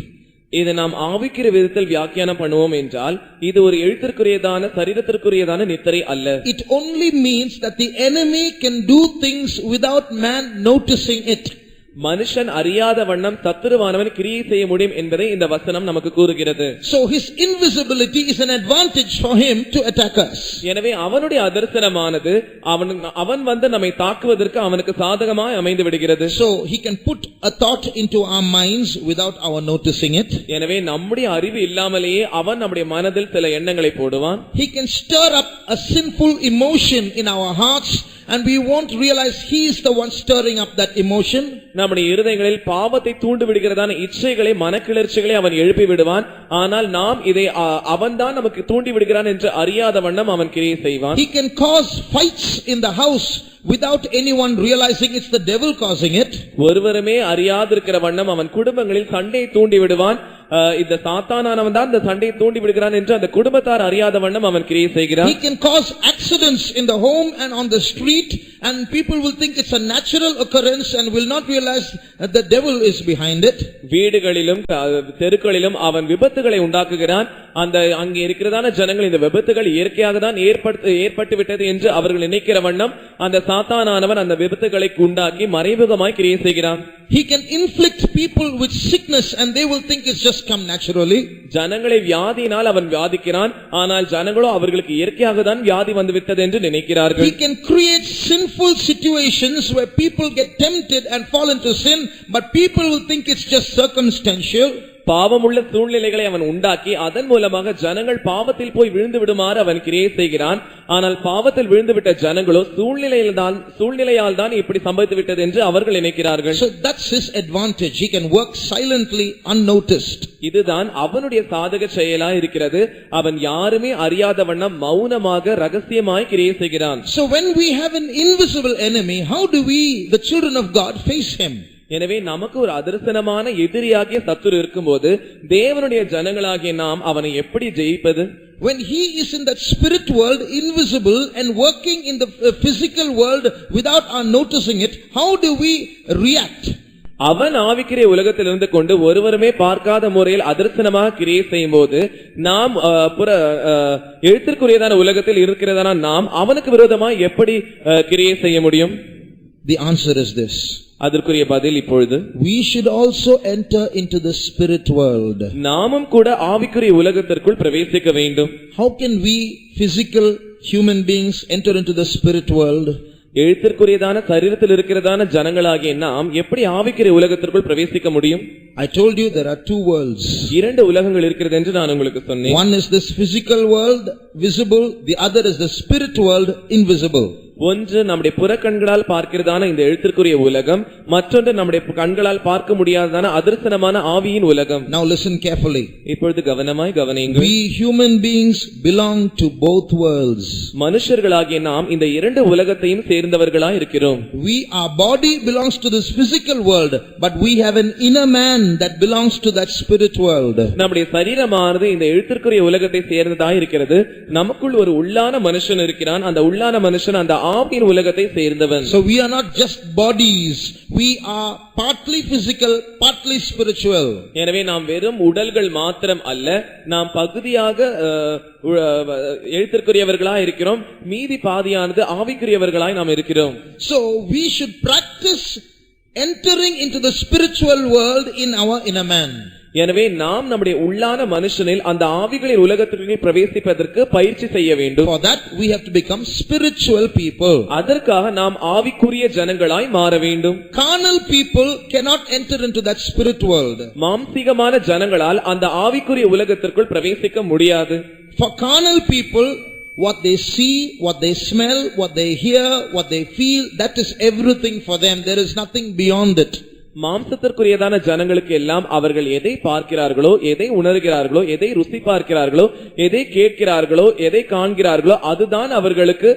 இதை நாம் ஆவிக்கிற விதத்தில் வியாக்கியானம் பண்ணுவோம் என்றால் இது ஒரு எழுத்திற்குரியதான சரீரத்திற்குரியதான நித்திரை அல்ல. It only means that the enemy can do things without man noticing it. மனுஷன் அறியாத வண்ணம் சத்துருவானவன் கிரியை செய்ய முடியும் என்பதை இந்த வசனம் நமக்கு கூறுகிறது. So his invisibility is an advantage for him to attack us. எனவே அவனுடைய அதர்சனமானது அவன் வந்து நம்மை தாக்குவதற்கு அவனுக்கு சாதகமாய் அமைந்து விடுகிறது. So he can put a thought into our minds without our noticing it. எனவே நம்முடைய அறிவு இல்லாமலேயே அவன் நம்முடைய மனதில் சில எண்ணங்களை போடுவான். He can stir up a sinful emotion in our hearts and we won't realize he is the one stirring up that emotion. நம்முடைய இருதயங்களில் பாவத்தை தூண்டி விடுகிறதான இச்சைகளை மனக்கிளர்ச்சிகளை அவன் எழுப்பி விடுவான். ஆனால் நாம் இதை அவன்தான் நமக்கு தூண்டி விடுகிறான் என்று அறியாத வண்ணம் அவன் கிரியை செய்வான். He can cause fights in the house without anyone realizing it's the devil causing it. ஒருவருமே அறியாதிருக்கிற வண்ணம் அவன் குடும்பங்களில் சண்டையை தூண்டி விடுவான். இந்த சாத்தானானவன் தான் இந்த சண்டையை தூண்டி விடுகிறான் என்று அந்த குடும்பத்தார் அறியாத வண்ணம் அவன் கிரியை செய்கிறான். He can cause accidents in the home and on the street and people will think it's a natural occurrence and will not realize that the devil is behind it. வீடுகளிலும் தெருக்களிலும் அவன் விபத்துகளை உண்டாக்குகிறான். அங்கே இருக்கிறதான ஜனங்கள் இந்த விபத்துகள் இயற்கையாக தான் ஏற்பட்டு விட்டது என்று அவர்கள் நினைக்கிற வண்ணம் அந்த சாத்தானானவன் அந்த விபத்துகளை உண்டாக்கி மறைமுகமாய் கிரியை செய்கிறான். He can inflict people with sickness and they will think it's just come naturally. ஜனங்களை வியாதியினால் அவன் வியாதிக்கிறான். ஆனால் ஜனங்களோ அவர்களுக்கு இயற்கையாக தான் வியாதி வந்து விட்டது என்று நினைக்கிறார்கள். He can create sinful situations where people get tempted and fall into sin, but people will think it's just circumstantial. பாவமுள்ள சூழ்நிலைகளை அவன் உண்டாக்கி அதன் மூலமாக ஜனங்கள் பாவத்தில் போய் விழுந்து விடுமாறு அவன் கிரியை செய்கிறான். ஆனால் பாவத்தில் விழுந்துவிட்ட ஜனங்களோ சூழ்நிலையால் தான் இப்படி சம்பவித்து விட்டது என்று அவர்கள் நினைக்கிறார்கள். So that's his advantage. He can work silently, unnoticed. இதுதான் அவனுடைய சாதக செயலா இருக்கிறது. அவன் யாருமே அறியாத வண்ணம் மௌனமாக ரகசியமாய் கிரியை செய்கிறான். So when we have an invisible enemy, how do we, the children of God, face him? எனவே நமக்கு ஒரு அதர்சனமான எதிரியாகிய சத்துரு இருக்கும்போது தேவனுடைய ஜனங்களாகிய நாம் அவனை எப்படி ஜெயிப்பது? When he is in that spirit world, invisible and working in the physical world without our noticing it, how do we react? அவன் ஆவிக்கிற உலகத்தில் இருந்து கொண்டு ஒருவருமே பார்க்காத முறையில் அதர்சனமாக கிரியை செய்யும் போது நாம் எழுத்திற்குரியதான உலகத்தில் இருக்கிறதான நாம் அவனுக்கு விரோதமாக எப்படி கிரியை செய்ய முடியும்? The answer is this. அதற்குரிய பதில் இப்பொழுது, we should also enter into the spirit world. நாமும் கூட ஆவிக்குரிய உலகத்திற்குள் பிரவேசிக்க வேண்டும். How can we physical human beings enter into the spirit world? எழுத்திற்குரியதான சரீரத்தில் இருக்கிறதான ஜனங்களாகிய நாம் எப்படி ஆவிக்குரிய உலகத்திற்குள் பிரவேசிக்க முடியும்? I told you there are two worlds. இரண்டு உலகங்கள் இருக்கிறது என்று நான் உங்களுக்கு சொன்னேன். One is this physical world, visible. The other is the spirit world, invisible. ஒன்று நம்முடைய புறக்கண்களால் பார்க்கிறதான இந்த எழுத்திற்குரிய உலகம், மற்றொன்று நம்முடைய கண்களால் பார்க்க முடியாததான அதர்சனமான ஆவியின் உலகம். Now listen carefully. இப்பொழுது கவனமாய் கவனியுங்கள். We human beings belong to both worlds. மனுஷர்களாகிய நாம் இந்த இரண்டு உலகத்தையும் சேர்ந்தவர்களாய் இருக்கிறோம். Our body belongs to this physical world, but we have an inner man that belongs to that spirit world. நம்முடைய சரீரமானது இந்த எழுத்திற்குரிய உலகத்தை சேர்ந்ததாய் இருக்கிறது. நமக்குள் ஒரு உள்ளான மனுஷன் இருக்கிறான். அந்த உள்ளான மனுஷன் அந்த ஆவியின் உலகத்தை சேர்ந்தவன். So we are not just bodies, we are partly physical, partly spiritual. எனவே நாம் வெறும் உடல்கள் மாத்திரம் அல்ல, நாம் பகுதியாக எழுத்திற்குரியவர்களாய் இருக்கிறோம், மீதி பாதியானது ஆவிக்குரியவர்களாய் நாம் இருக்கிறோம். So we should practice entering into the spiritual world in our inner man. எனவே நாம் நம்முடைய உள்ளான மனுஷனில் அந்த ஆவிகளின் உலகத்திற்கு பிரவேசிப்பதற்கு பயிற்சி செய்ய வேண்டும். For that we have to become spiritual people. அதற்காக நாம் ஆவிக்குரிய ஜனங்களாய் மாற வேண்டும். Carnal people cannot enter into that spirit world. மாம்சீகமான ஜனங்களால் அந்த ஆவிக்குரிய உலகத்திற்குள் பிரவேசிக்க முடியாது. For carnal people, what they see, what they smell, what they hear, what they feel, that is everything for them. There is nothing beyond it. மாம்சத்திற்குரியதான ஜனங்களுக்கு எல்லாம் அவர்கள் எதை பார்க்கிறார்களோ, எதை உணர்கிறார்களோ, எதை ருசி பார்க்கிறார்களோ, எதை கேட்கிறார்களோ, எதை காண்கிறார்களோ அதுதான் அவர்களுக்கு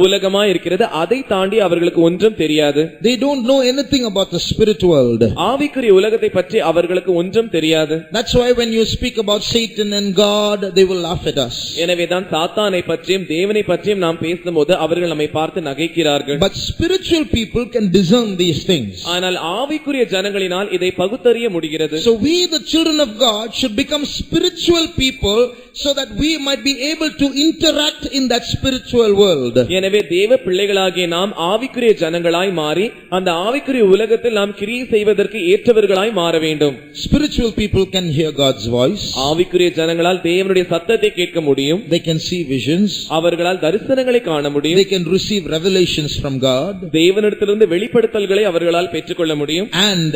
உலகமாய் இருக்கிறது. அதை தாண்டி அவர்களுக்கு ஒன்றும் தெரியாது. They don't know anything about the spirit world. ஆவிக்குரிய உலகத்தை பற்றி அவர்களுக்கு ஒன்றும் தெரியாது. That's why when you speak about Satan and God, they will laugh at us. எனவேதான் சாத்தானை பற்றியும் தேவனை பற்றியும் நாம் பேசும்போது அவர்கள் நம்மை பார்த்து நகைக்கிறார்கள். But spiritual people can discern these things. ஆனால் ஆவிக்குரிய ஜனங்களினால் இதை பகுத்தறிய முடிகிறது. So we the children of God should become spiritual people so that we might be able to interact in that spiritual world. எனவே தேவ பிள்ளைகளாகிய நாம் ஆவிக்குரிய ஜனங்களாய் மாறி அந்த ஆவிக்குரிய உலகத்தில் நாம் கிரியை செய்வதற்கு ஏற்றவர்களாய் மாற வேண்டும். Spiritual people can hear God's voice. ஆவிக்குரிய ஜனங்களால் தேவனுடைய சத்தத்தை கேட்க முடியும். They can see visions. அவர்களால் தரிசனங்களை காண முடியும். They can receive revelations from God. தேவனிடத்திலிருந்து வெளிப்படுத்தல்களை அவர்களால் பெற்றுக்கொள்ள முடியும். And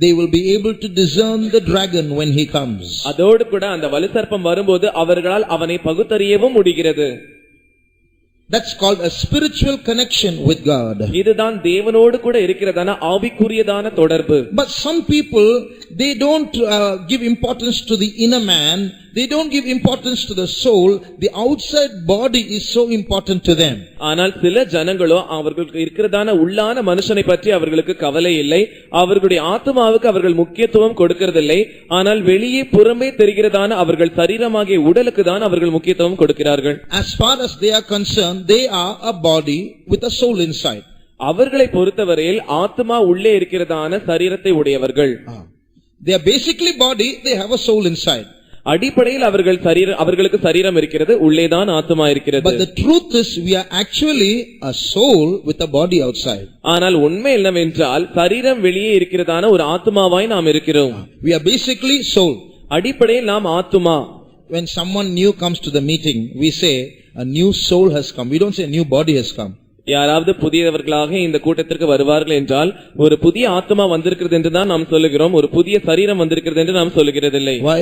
they will be able to discern the dragon when he comes. அதோடு கூட அந்த வலுசர்ப்பம் வரும்போது அவர்களால் அவனை பகுத்தறியவும் முடிகிறது. That's called a spiritual connection with God. இதுதான் தேவனோடு கூட இருக்கிறதான ஆவிக்குரியதான தொடர்பு. But some people, they don't give importance to the inner man. They don't give importance to the soul. The outside body is so important to them. ஆனால் சில ஜனங்களோ அவர்களுக்கு இருக்கிறதான உள்ளான மனுஷனை பற்றி அவர்களுக்கு கவலை இல்லை. அவர்களுடைய ஆத்மாவுக்கு அவர்கள் முக்கியத்துவம் கொடுக்கிறதில்லை. ஆனால் வெளியே புறமே தெரிகிறதான அவர்கள் சரீரமாகிய உடலுக்கு தான் அவர்கள் முக்கியத்துவம் கொடுக்கிறார்கள். As far as they are concerned, they are a body with a soul inside. அவர்களை பொறுத்தவரையில் ஆத்மா உள்ளே இருக்கிறதான சரீரத்தை உடையவர்கள். They are basically body, they have a soul inside. அடிப்படையில் அவர்களுக்கு சரீரம் இருக்கிறது, உள்ளேதான் ஆத்மா இருக்கிறது. But the truth is we are actually a soul with a body outside. ஆனால் உண்மை என்னவென்றால் சரீரம் வெளியே இருக்கிறதான ஒரு ஆத்மாவாய் நாம் இருக்கிறோம். We are basically soul. அடிப்படையில் நாம் ஆத்மா. When someone new comes to the meeting, we say a new soul has come. We don't say a new body has come. யாராவது புதியவர்களாக இந்த கூட்டத்திற்கு வருவார்கள் என்றால் ஒரு புதிய ஆத்மா வந்திருக்கிறது என்று தான் நாம் சொல்லுகிறோம், ஒரு புதிய சரீரம் வந்திருக்கிறது என்று நாம் சொல்லுகிறதில்லை. Why?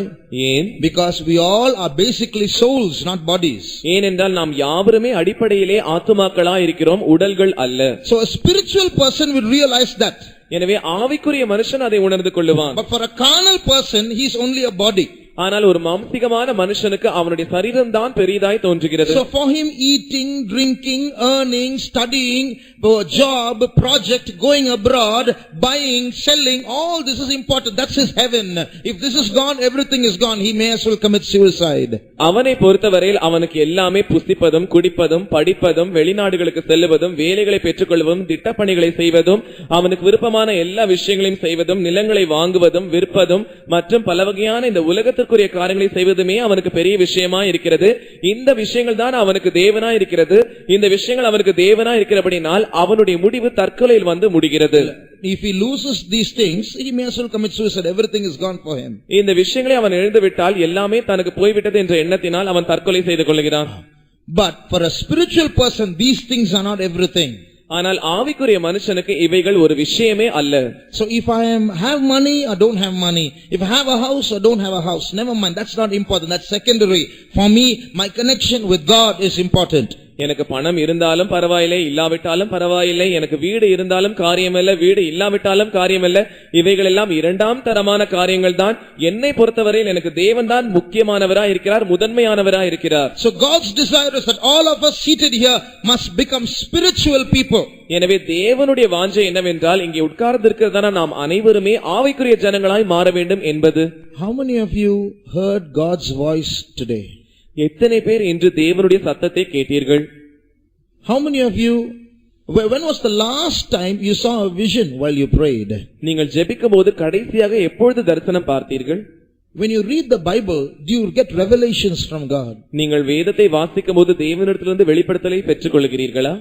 ஏன்? Because we all are basically souls, not bodies. ஏனென்றால் நாம் யாவருமே அடிப்படையிலே ஆத்மாக்களா இருக்கிறோம், உடல்கள் அல்ல. So a spiritual person will realize that. எனவே ஆவிக்குரிய மனுஷன் அதை உணர்ந்து கொள்ளுவான். But for a carnal person, he is only a body. ஆனால் ஒரு மாம்சிகமான மனுஷனுக்கு அவனுடைய சரீரம் தான் பெரிதாய் தோன்றுகிறது. So for him, eating, drinking, earning, studying, job, project, going abroad, buying, selling, all this is important. That's his heaven. If this is gone, everything is gone. He may as well commit suicide. அவனை பொறுத்தவரையில் அவனுக்கு எல்லாமே புசிப்பதும் குடிப்பதும் படிப்பதும் வெளிநாடுகளுக்கு செல்லுவதும் வேலைகளை பெற்றுக்கொள்வதும் திட்டப்பணிகளை செய்வதும் அவனுக்கு விருப்பமான எல்லா விஷயங்களையும் செய்வதும் நிலங்களை வாங்குவதும் விற்பதும் மற்றும் பல வகையான இந்த உலகத்திற்குரிய காரியங்களை செய்வதுமே அவனுக்கு பெரிய விஷயமா இருக்கிறது. இந்த விஷயங்கள் தான் அவனுக்கு தேவனா இருக்கிறது. இந்த விஷயங்கள் அவனுக்கு தேவனா இருக்கிறபடினால் அவனுடைய முடிவு தற்கொலையில் வந்து முடிகிறது. If he loses these things, he may as well commit suicide. Everything is gone for him. இந்த விஷயங்களை அவன் இழந்து விட்டால் எல்லாமே தனக்கு போய்விட்டது என்ற எண்ணத்தினால் அவன் தற்கொலை செய்து கொள்கிறான். But for a spiritual person, these things are not everything. ஆனால் ஆவிக்குரிய மனுஷனுக்கு இவைகள் ஒரு விஷயமே அல்ல. So if I have money or don't have money, if I have a house or don't have a house, never mind, that's not important, that's secondary. For me, my connection with God is important. எனக்கு பணம் இருந்தாலும் பரவாயில்லை, இல்லாவிட்டாலும் பரவாயில்லை, எனக்கு வீடு இருந்தாலும் காரியமல்ல, வீடு இல்லாவிட்டாலும் காரியமல்ல, இவைகள் எல்லாம் இரண்டாம் தரமான காரியங்கள் தான். என்னை பொறுத்தவரையில் எனக்கு தேவன் தான் முக்கியமானவராய் இருக்கிறார், முதன்மையானவராய் இருக்கிறார். So God's desire is that all of us seated here must become spiritual people. எனவே தேவனுடைய வாஞ்சை என்னவென்றால் இங்கே உட்கார்ந்திருக்கிறதான நாம் அனைவருமே ஆவிக்குரிய ஜனங்களாய் மாற வேண்டும் என்பது. How many of you heard God's voice today? எத்தனை பேர் இன்று தேவனுடைய சத்தத்தை கேட்டீர்கள்? How many of you, when was the last time you saw a vision while you prayed? நீங்கள் ஜெபிக்கும்போது கடைசியாக எப்பொழுது தரிசனம் பார்த்தீர்கள்? When you read the Bible, do you get revelations from God? நீங்கள் வேதத்தை வாசிக்கும்போது தேவனிடத்திலிருந்து வெளிப்படுத்தலை பெற்றுக் கொள்கிறீர்களா?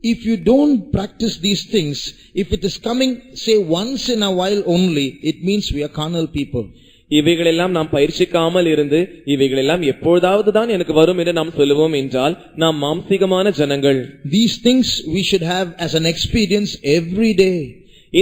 If you don't practice these things, if it is coming, say, once in a while only, it means we are carnal people. இவைகளெல்லாம் நாம் பயிற்சிக்காமல் இருந்து இவைகளெல்லாம் எப்பொழுதாவது தான் எனக்கு வரும் என்று நாம் சொல்லுவோம் என்றால் நாம் மாம்சீகமான ஜனங்கள். These things we should have as an experience every day.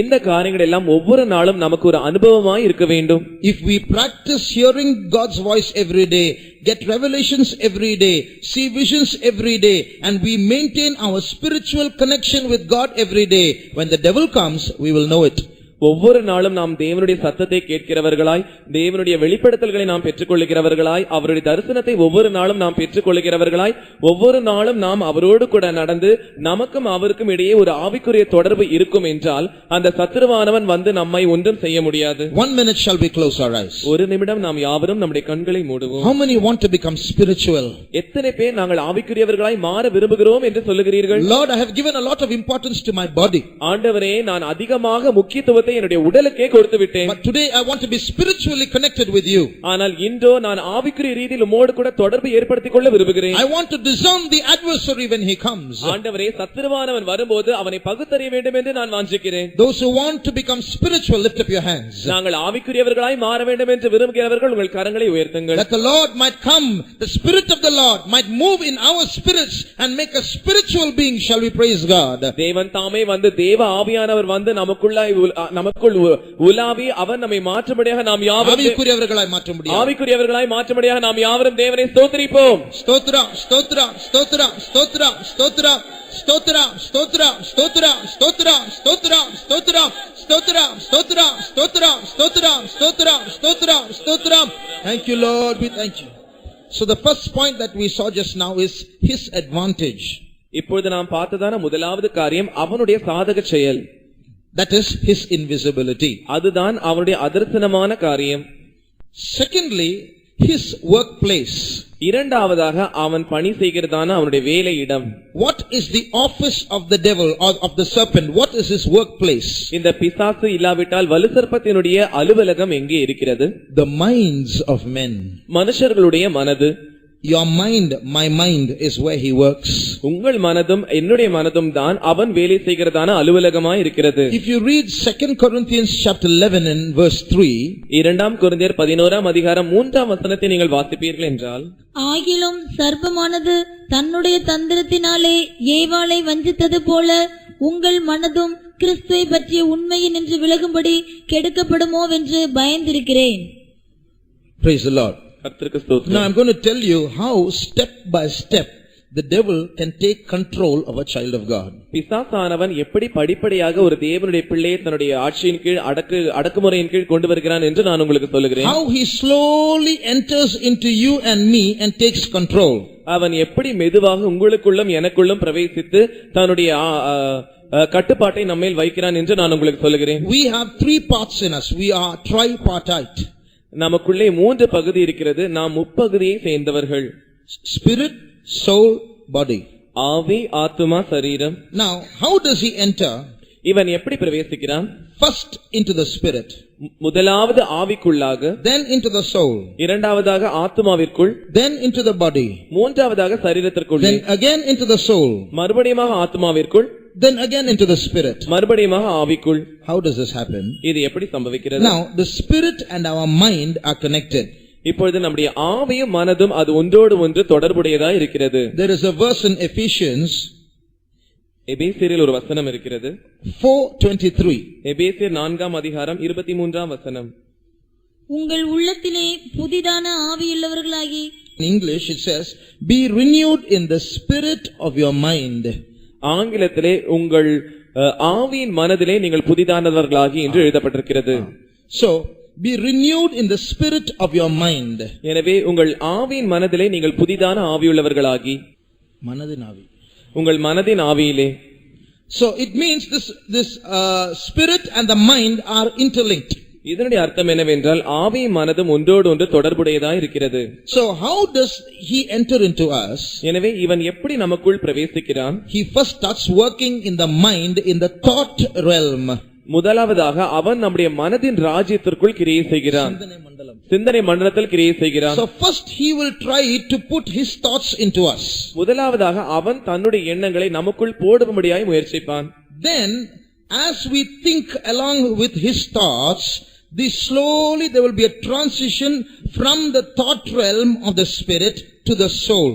இந்த காரியங்கள் எல்லாம் ஒவ்வொரு நாளும் நமக்கு ஒரு அனுபவமாய் இருக்க வேண்டும். If we practice hearing God's voice every day, get revelations every day, see visions every day, and we maintain our spiritual connection with God every day, when the devil comes, we will know it. ஒவ்வொரு நாளும் நாம் தேவனுடைய சத்தத்தை கேட்கிறவர்களாய், தேவனுடைய வெளிப்படுத்தல்களை நாம் பெற்றுக்கொள்கிறவர்களாய், அவருடைய தரிசனத்தை ஒவ்வொரு நாளும் நாம் பெற்றுக்கொள்கிறவர்களாய், ஒவ்வொரு நாளும் நாம் அவரோடு கூட நடந்து நமக்கும் அவருக்கும் இடையே ஒரு ஆவிக்குரிய தொடர்பு இருக்கும் என்றால் அந்த சத்துருவானவன் வந்து நம்மை ஒன்றும் செய்ய முடியாது. 1 minute shall we close our eyes? ஒரு நிமிடம் நாம் யாவரும் நம்முடைய கண்களை மூடுவோம். How many want to become spiritual? எத்தனை பேர் நாங்கள் ஆவிக்குரியவர்களாய் மாற விரும்புகிறோம் என்று சொல்லுகிறீர்கள்? Lord, I have given a lot of importance to my body. ஆண்டவரே, நான் அதிகமாக முக்கியத்துவத்தை என்னுடைய உடலுக்கே கொடுத்து விட்டேன். But today I want to be spiritually connected with you. ஆனால் இன்றோ நான் ஆவிக்குரிய ரீதியில் உம்மோடு கூட தொடர்பு ஏற்படுத்திக் கொள்ள விரும்புகிறேன். I want to discern the adversary when he comes. ஆண்டவரே, சத்துருவானவன் வரும்போது அவனை பகுத்தறிய வேண்டும் என்று நான் வாஞ்சிக்கிறேன். Those who want to become spiritual, lift up your hands. நாங்கள் ஆவிக்குரியவர்களாய் மாற வேண்டும் என்று விரும்புகிறவர்கள் உங்கள் கரங்களை உயர்த்துங்கள். That the Lord might come, the Spirit of the Lord might move in our spirits and make us spiritual beings. Shall we praise God? தேவன் தாமே வந்து தேவ ஆவியானவர் வந்து நமக்குள்ளாய் நமக்குள் உலாவி அவர் நம்மை மாற்றும்படியாக நாம் யாவரும் ஆவிக்குரியவர்களாய் மாற்ற முடியும். ஆவிக்குரியவர்களாய் மாற்றும்படியாக நாம் யாவரும் தேவனை ஸ்தோத்திரிப்போம். ஸ்தோத்திரம் ஸ்தோத்திரம் ஸ்தோத்திரம் ஸ்தோத்திரம் ஸ்தோத்திரம் ஸ்தோத்திரம் ஸ்தோத்திரம் ஸ்தோத்திரம் ஸ்தோத்திரம் ஸ்தோத்திரம் ஸ்தோத்திரம் ஸ்தோத்திரம் ஸ்தோத்திரம் ஸ்தோத்திரம் ஸ்தோத்திரம் ஸ்தோத்திரம் ஸ்தோத்திரம் ஸ்தோத்திரம். Thank you, Lord, we thank you. So the first point that we saw just now is his advantage. இப்பொழுது நாம் பார்த்ததான முதலாவது காரியம் அவனுடைய சாதக செயல். That is his invisibility. அதுதான் அவனுடைய அதர்சனமான காரியம். Secondly, his workplace. இரண்டாவதாக அவன் பணி செய்கிறதான அவனுடைய வேலை இடம். What is the office of the devil or of the serpent? What is his workplace? இந்த பிசாசு இல்லாவிட்டால் வலுசர்ப்பத்தினுடைய அலுவலகம் எங்கே இருக்கிறது? The minds of men. மனுஷர்களுடைய மனது. Your mind, my mind is where he works. உங்கள் மனதும் என்னுடைய மனதும் தான் அவன் வேலை செய்கிறதான அலுவலகமாய் இருக்கிறது. If you read 2 Corinthians chapter 11 and verse 3, இரண்டாம் கொரிந்தியர் 11ஆம் அதிகாரம் 3ஆம் வசனத்தை நீங்கள் வாசிப்பீர்கள் என்றால், ஆகிலும் சர்ப்பமானது தன்னுடைய தந்திரத்தினாலே ஏவாளை வஞ்சித்தது போல உங்கள் மனதும் கிறிஸ்துவை பற்றிய உண்மையை நின்று விலகும்படி கெடுக்கப்படுமோ என்று பயந்திருக்கிறேன். Praise the Lord. Now I'm going to tell you how step by step the devil can take control of a child of God. பிசாசானவன் எப்படி படிப்படியாக ஒரு தேவனுடைய பிள்ளையை தன்னுடைய ஆட்சியின் கீழ் அடக்குமுறையின் கீழ் கொண்டு வருகிறான் என்று நான் உங்களுக்கு சொல்லுகிறேன். How he slowly enters into you and me and takes control. அவன் எப்படி மெதுவாக உங்களுக்குள்ளும் எனக்குள்ளும் பிரவேசித்து தன்னுடைய கட்டுப்பாட்டை நம்மேல் வைக்கிறான் என்று நான் உங்களுக்கு சொல்லுகிறேன். We have 3 parts in us. We are tripartite. நமக்குள்ளே 3 பகுதி இருக்கிறது. நாம் முப்பகுதியை சேர்ந்தவர்கள். Spirit, soul, body. ஆவி, ஆத்துமா, சரீரம். Now, how does he enter? இவன் எப்படி பிரவேசிக்கிறான்? First into the spirit. முதலாவது ஆவிக்குள்ளாக, then into the soul, இரண்டாவதாக ஆத்துமாவிற்குள், then into the body, மூன்றாவதாக சரீரத்திற்குள், then again into the soul, மறுபடியும் ஆத்துமாவிற்குள், then again into the spirit. மறுபடியும் ஆவிக்குள். How does this happen? இது எப்படி சம்பவிக்கிறது? Now the spirit and our mind are connected. இப்பொழுது நம்முடைய ஆவியும் மனதும் அது ஒன்றோடு ஒன்று தொடர்புடையதா இருக்கிறது. There is a verse in Ephesians, எபேசியரில் ஒரு வசனம் இருக்கிறது. 4:23. எபேசியர் 4ஆம் அதிகாரம் 23ஆம் வசனம். உங்கள் உள்ளத்திலே புதிதான ஆவியுள்ளவர்களாகி In English it says, be renewed in the spirit of your mind. ஆங்கிலத்திலே உங்கள் ஆவியின் மனதிலே நீங்கள் புதிதானவர்களாகி என்று எழுதப்பட்டிருக்கிறது. So, be renewed in the spirit of your mind. எனவே உங்கள் ஆவியின் மனதிலே நீங்கள் புதிதான ஆவியுள்ளவர்களாகி, மனதின் ஆவி, உங்கள் மனதின் ஆவியிலே. So it means this spirit and the mind are interlinked. இதனுடைய அர்த்தம் என்னவென்றால் ஆவியும் மனதும் ஒன்றோடு ஒன்று தொடர்புடையதா இருக்கிறது. So how does he enter into us? எனவே இவன் எப்படி நமக்குள் பிரவேசிக்கிறான்? He first starts working in the mind, in the thought realm. முதலாவதாக அவன் நம்முடைய மனதின் ராஜ்யத்திற்குள் கிரியை செய்கிறான், சிந்தனை மண்டலத்தில் கிரியை செய்கிறான். So first he will try to put his thoughts into us. முதலாவதாக அவன் தன்னுடைய எண்ணங்களை நமக்குள் போடும்படியாய் முயற்சிப்பான். Then as we think along with his thoughts, slowly there will be a transition from the thought realm of the spirit to the soul.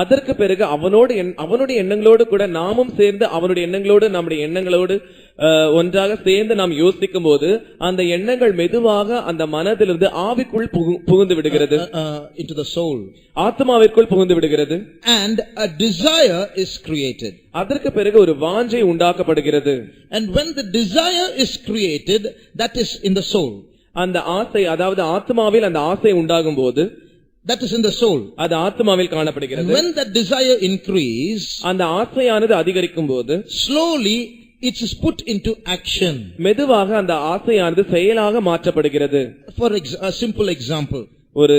அதற்கு பிறகு அவனுடைய எண்ணங்களோடு கூட நாமும் சேர்ந்து அவனுடைய எண்ணங்களோடு நம்முடைய எண்ணங்களோடு ஒன்றாக சேர்ந்து நாம் யோசிக்கும் போது அந்த எண்ணங்கள் மெதுவாக அந்த மனதிலிருந்து ஆவிக்குள் புகுந்து விடுகிறது, into the soul, ஆத்மாவிற்குள் புகுந்து விடுகிறது. And a desire is created. அதற்கு பிறகு ஒரு வாஞ்சை உண்டாக்கப்படுகிறது. And when the desire is created, that is in the soul. அந்த ஆசை, அதாவது ஆத்மாவில் அந்த ஆசை உண்டாகும் போது, that is in the soul, அது ஆத்மாவில் காணப்படுகிறது. when that desire increase, அந்த ஆசையானது அதிகரிக்கும் போது slowly it is put into action. மெதுவாக அந்த ஆசையானது செயலாக மாற்றப்படுகிறது. For a simple example, ஒரு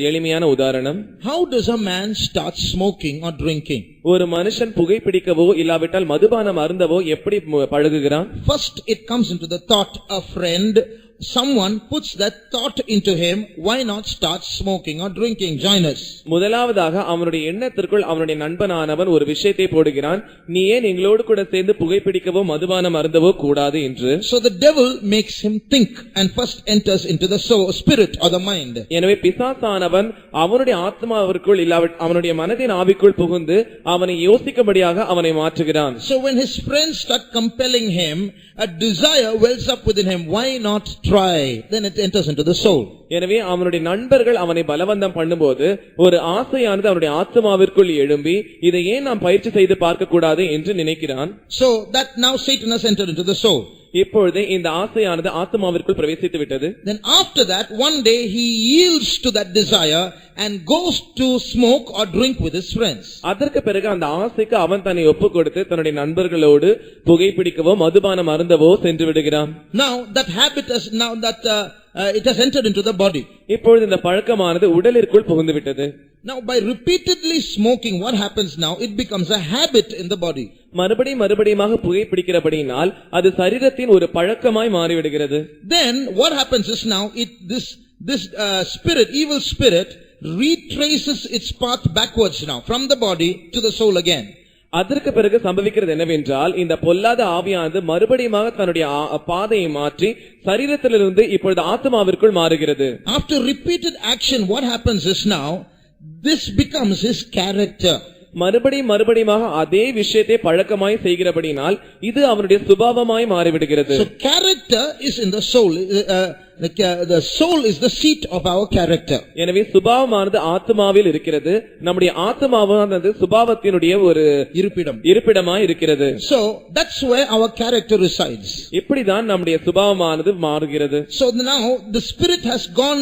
எளிமையான உதாரணம், how does a man start smoking or drinking? ஒரு மனுஷன் புகைப்பிடிக்கவோ இல்லாவிட்டால் மதுபானம் அருந்தவோ எப்படி பழகுகிறான்? First it comes into the thought, a friend, someone puts that thought into him, why not start smoking or drinking, join us. முதலாவதாக அவனுடைய எண்ணத்திற்குள் அவனுடைய நண்பனானவன் ஒரு விஷயத்தை போடுகிறான், நீ ஏன் எங்களோடு கூட சேர்ந்து புகைப்பிடிக்கவோ மதுபானம் அருந்தவோ கூடாது என்று. So the devil makes him think and first enters into the soul, spirit or the mind. எனவே பிசாசானவன் அவனுடைய ஆத்மாவிற்குள் இல்லாவிட்டால் அவனுடைய மனதின் ஆவிக்குள் புகுந்து அவனை யோசிக்கும்படியாக அவனை மாற்றுகிறான். So when his friends start compelling him, a desire wells up within him, why not try? Then it enters into the soul. எனவே அவனுடைய நண்பர்கள் அவனை பலவந்தம் பண்ணும்போது ஒரு ஆசையானது அவனுடைய ஆத்மாவிற்குள் எழும்பி இதை ஏன் நாம் பயிற்சி செய்து பார்க்க கூடாது என்று நினைக்கிறான். So that now Satan has entered into the soul. இப்பொழுது இந்த ஆசையானது ஆத்மாவிற்குள் பிரவேசித்து விட்டது. Then after that, one day he yields to that desire and goes to smoke or drink with his friends. அதற்கு பிறகு அந்த ஆசைக்கு அவன் தன்னை ஒப்புக் கொடுத்து தன்னுடைய நண்பர்களோடு புகைப்பிடிக்கவோ மதுபானம் அருந்தவோ சென்று விடுகிறான். Now that habit has it has entered into the body. இப்பொழுது இந்த பழக்கமானது உடலிற்குள் புகுந்து விட்டது. Now by repeatedly smoking, what happens now? It becomes a habit in the body. மறுபடியுமாக புகைப்பிடிக்கிறபடியினால் அது சரீரத்தின் ஒரு பழக்கமாய் மாறிவிடுகிறது. Then what happens is now this spirit, evil spirit, retraces its path backwards now from the body to the soul again. அதற்கு பிறகு சம்பவிக்கிறது என்னவென்றால் இந்த பொல்லாத ஆவியானது மறுபடியுமாக தன்னுடைய பாதையை மாற்றி சரீரத்திலிருந்து இப்பொழுது ஆத்மாவிற்குள் மாறுகிறது. After repeated action, what happens is now this becomes his character. மறுபடியுமாக அதே விஷயத்தை பழக்கமாய் செய்கிறபடினால் இது அவனுடைய சுபாவமாய் மாறிவிடுகிறது. So character is in the soul. The soul is the seat of our character. எனவே சுபாவமானது ஆத்மாவில் இருக்கிறது. நம்முடைய ஆத்மாவானது சுபாவத்தினுடைய ஒரு இருப்பிடமாய் இருக்கிறது. So that's where our character resides. இப்படிதான் நம்முடைய சுபாவமானது மாறுகிறது. So now the spirit has gone,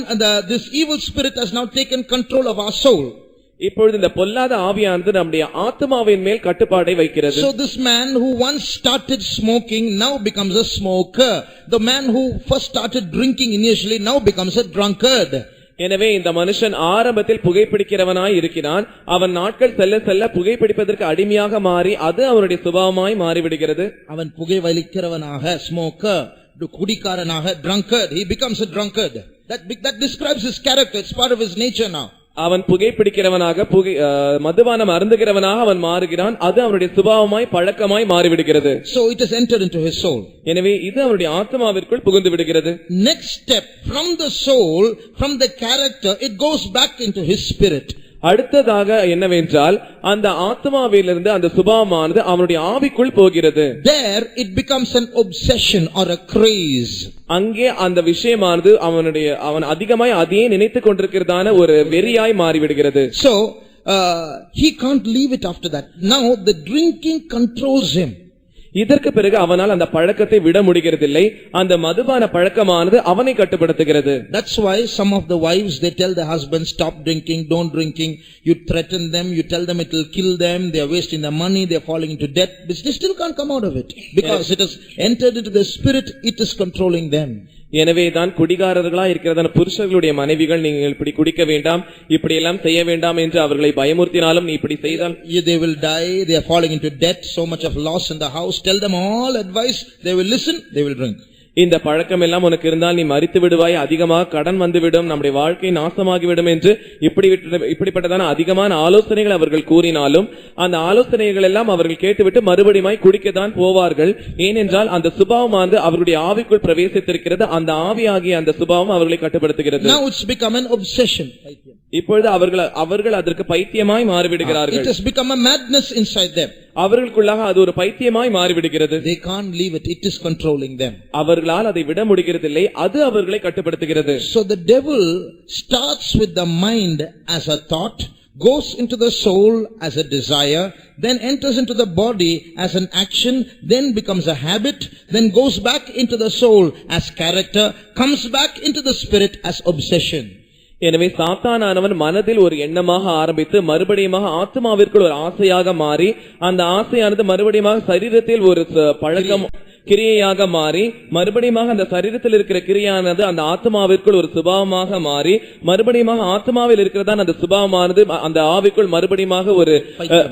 this evil spirit has now taken control of our soul. இப்பொழுது இந்த பொல்லாத ஆவியானது நம்முடைய ஆத்மாவின் மேல் கட்டுப்பாட்டை வைக்கிறது. So this man who once started smoking now becomes a smoker. The man who first started drinking initially now becomes a drunkard. எனவே இந்த மனுஷன் ஆரம்பத்தில் புகைப்பிடிக்கிறவனாய் இருக்கிறான். அவன் நாட்கள் செல்ல செல்ல புகைப்பிடிப்பதற்கு அடிமையாக மாறி அது அவனுடைய சுபாவமாய் மாறிவிடுகிறது. அவன் புகை வலிக்கிறவனாக, smoker, குடிகாரனாக, drunkard, he becomes a drunkard. That describes his character. It's part of his nature now. அவன் புகைப்பிடிக்கிறவனாக மதுபானம் அருந்துகிறவனாக அவன் மாறுகிறான். அது அவனுடைய சுபாவமாய் பழக்கமாய் மாறிவிடுகிறது. So it has entered into his soul. எனவே இது அவனுடைய ஆத்மாவிற்குள் புகுந்து விடுகிறது. Next step, from the soul, from the character, it goes back into his spirit. அடுத்ததாக என்னவென்றால் அந்த ஆத்மாவிலிருந்து அந்த சுபாவமானது அவனுடைய ஆவிக்குள் போகிறது. There it becomes an obsession or a craze. அங்கே அந்த விஷயமானது அவன் அதிகமாய் அதையே நினைத்துக் கொண்டிருக்கிறதான ஒரு வெறியாய் மாறிவிடுகிறது. So he can't leave it after that. Now the drinking controls him. இதற்கு பிறகு அவனால் அந்த பழக்கத்தை விட முடிகிறதில்லை. அந்த மதுபான பழக்கமானது அவனை கட்டுப்படுத்துகிறது. That's why some of the wives, they tell the husband, stop drinking, don't drinking. You threaten them, you tell them it will kill them, they are wasting their money, they are falling into debt, but they still can't come out of it because it has entered into the spirit, it is controlling them. எனவேதான் குடிகாரர்களா இருக்கிறதான புருஷர்களுடைய மனைவிகள், நீங்கள் இப்படி குடிக்க வேண்டாம், இப்படி எல்லாம் செய்ய வேண்டாம் என்று அவர்களை பயமுறுத்தினாலும் நீ இப்படி செய்தால் they will die, they are falling into debt, so much of loss in the house. Tell them all advice, they will listen, they will drink. இந்த பழக்கம் எல்லாம் உனக்கு இருந்தால் நீ மரித்து விடுவாய், அதிகமாக கடன் வந்துவிடும், நம்முடைய வாழ்க்கை நாசமாகிவிடும் என்று இப்படிப்பட்டதான அதிகமான ஆலோசனைகள் அவர்கள் கூறினாலும் அந்த ஆலோசனைகள் எல்லாம் அவர்கள் கேட்டுவிட்டு மறுபடியும் குடிக்கத்தான் போவார்கள். ஏனென்றால் அந்த சுபாவமானது அவருடைய ஆவிக்குள் பிரவேசித்திருக்கிறது. அந்த ஆவியாகிய அந்த சுபாவம் அவர்களை கட்டுப்படுத்துகிறது. Now it's become an obsession. இப்பொழுது அவர்கள் அதற்கு பைத்தியமாய் மாறிவிடுகிறார்கள். It has become a madness inside them. அவர்களுக்குள்ளாக அது ஒரு பைத்தியமாய் மாறிவிடுகிறது. They can't leave it, it is controlling them. அவர்களால் அதை விட முடிகிறதில்லை, அது அவர்களை கட்டுப்படுத்துகிறது. So the devil starts with the mind as a thought, goes into the soul as a desire, then enters into the body as an action, then becomes a habit, then goes back into the soul as character, comes back into the spirit as obsession. எனவே சாத்தானானவன் மனதில் ஒரு எண்ணமாக ஆரம்பித்து மறுபடியும் ஆத்மாவிற்குள் ஒரு ஆசையாக மாறி அந்த ஆசையானது மறுபடியும் சரீரத்தில் ஒரு பழக்கம் கிரியையாக மாறி மறுபடியும் அந்த சரீரத்தில் இருக்கிற கிரியானது அந்த ஆத்மாவிற்குள் ஒரு சுபாவமாக மாறி மறுபடியும் ஆத்மாவில் இருக்கிறதான் அந்த சுபாவமானது அந்த ஆவிக்குள் மறுபடியும் ஒரு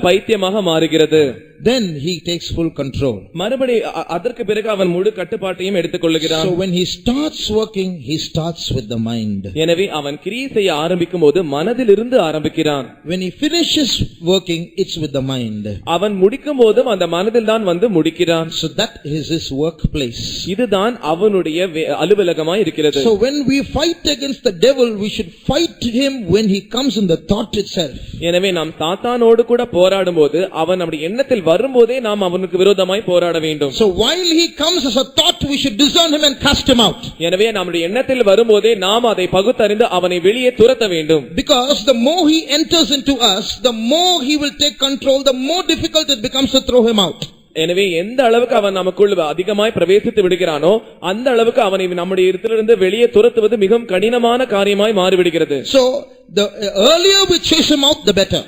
பைத்தியமாக மாறுகிறது. Then he takes full control. மறுபடி அதற்கு பிறகு அவன் முழு கட்டுப்பாட்டையும் எடுத்துக்கொள்கிறான். So when he starts working, he starts with the mind. எனவே அவன் கிரியை செய்ய ஆரம்பிக்கும் போது மனதில் இருந்து ஆரம்பிக்கிறான். When he finishes working, it's with the mind. அவன் முடிக்கும் போதும் அந்த மனதில் தான் வந்து முடிக்கிறான். So that is his workplace. இதுதான் அவனுடைய அலுவலகமாய் இருக்கிறது. So when we fight against the devil, we should fight him when he comes in the thought itself. எனவே நாம் சாத்தானோடு கூட போராடும் போது அவன் நம்முடைய எண்ணத்தில் வரும்போதே நாம் அவனுக்கு விரோதமாய் போராட வேண்டும். So while he comes as a thought, we should discern him and cast him out. எனவே நம்முடைய எண்ணத்தில் வரும்போதே நாம் அதை பகுத்தறிந்து அவனை வெளியே துரத்த வேண்டும். Because the more he enters into us, the more he will take control, the more difficult it becomes to throw him out. எனவே எந்த அளவுக்கு அவன் நமக்குள் அதிகமாய் பிரவேசித்து விடுகிறானோ அந்த அளவுக்கு அவனை நம்முடைய இடத்திலிருந்து வெளியே துரத்துவது மிகவும் கடினமான காரியமாய் மாறிவிடுகிறது. So the earlier we chase him out, the better.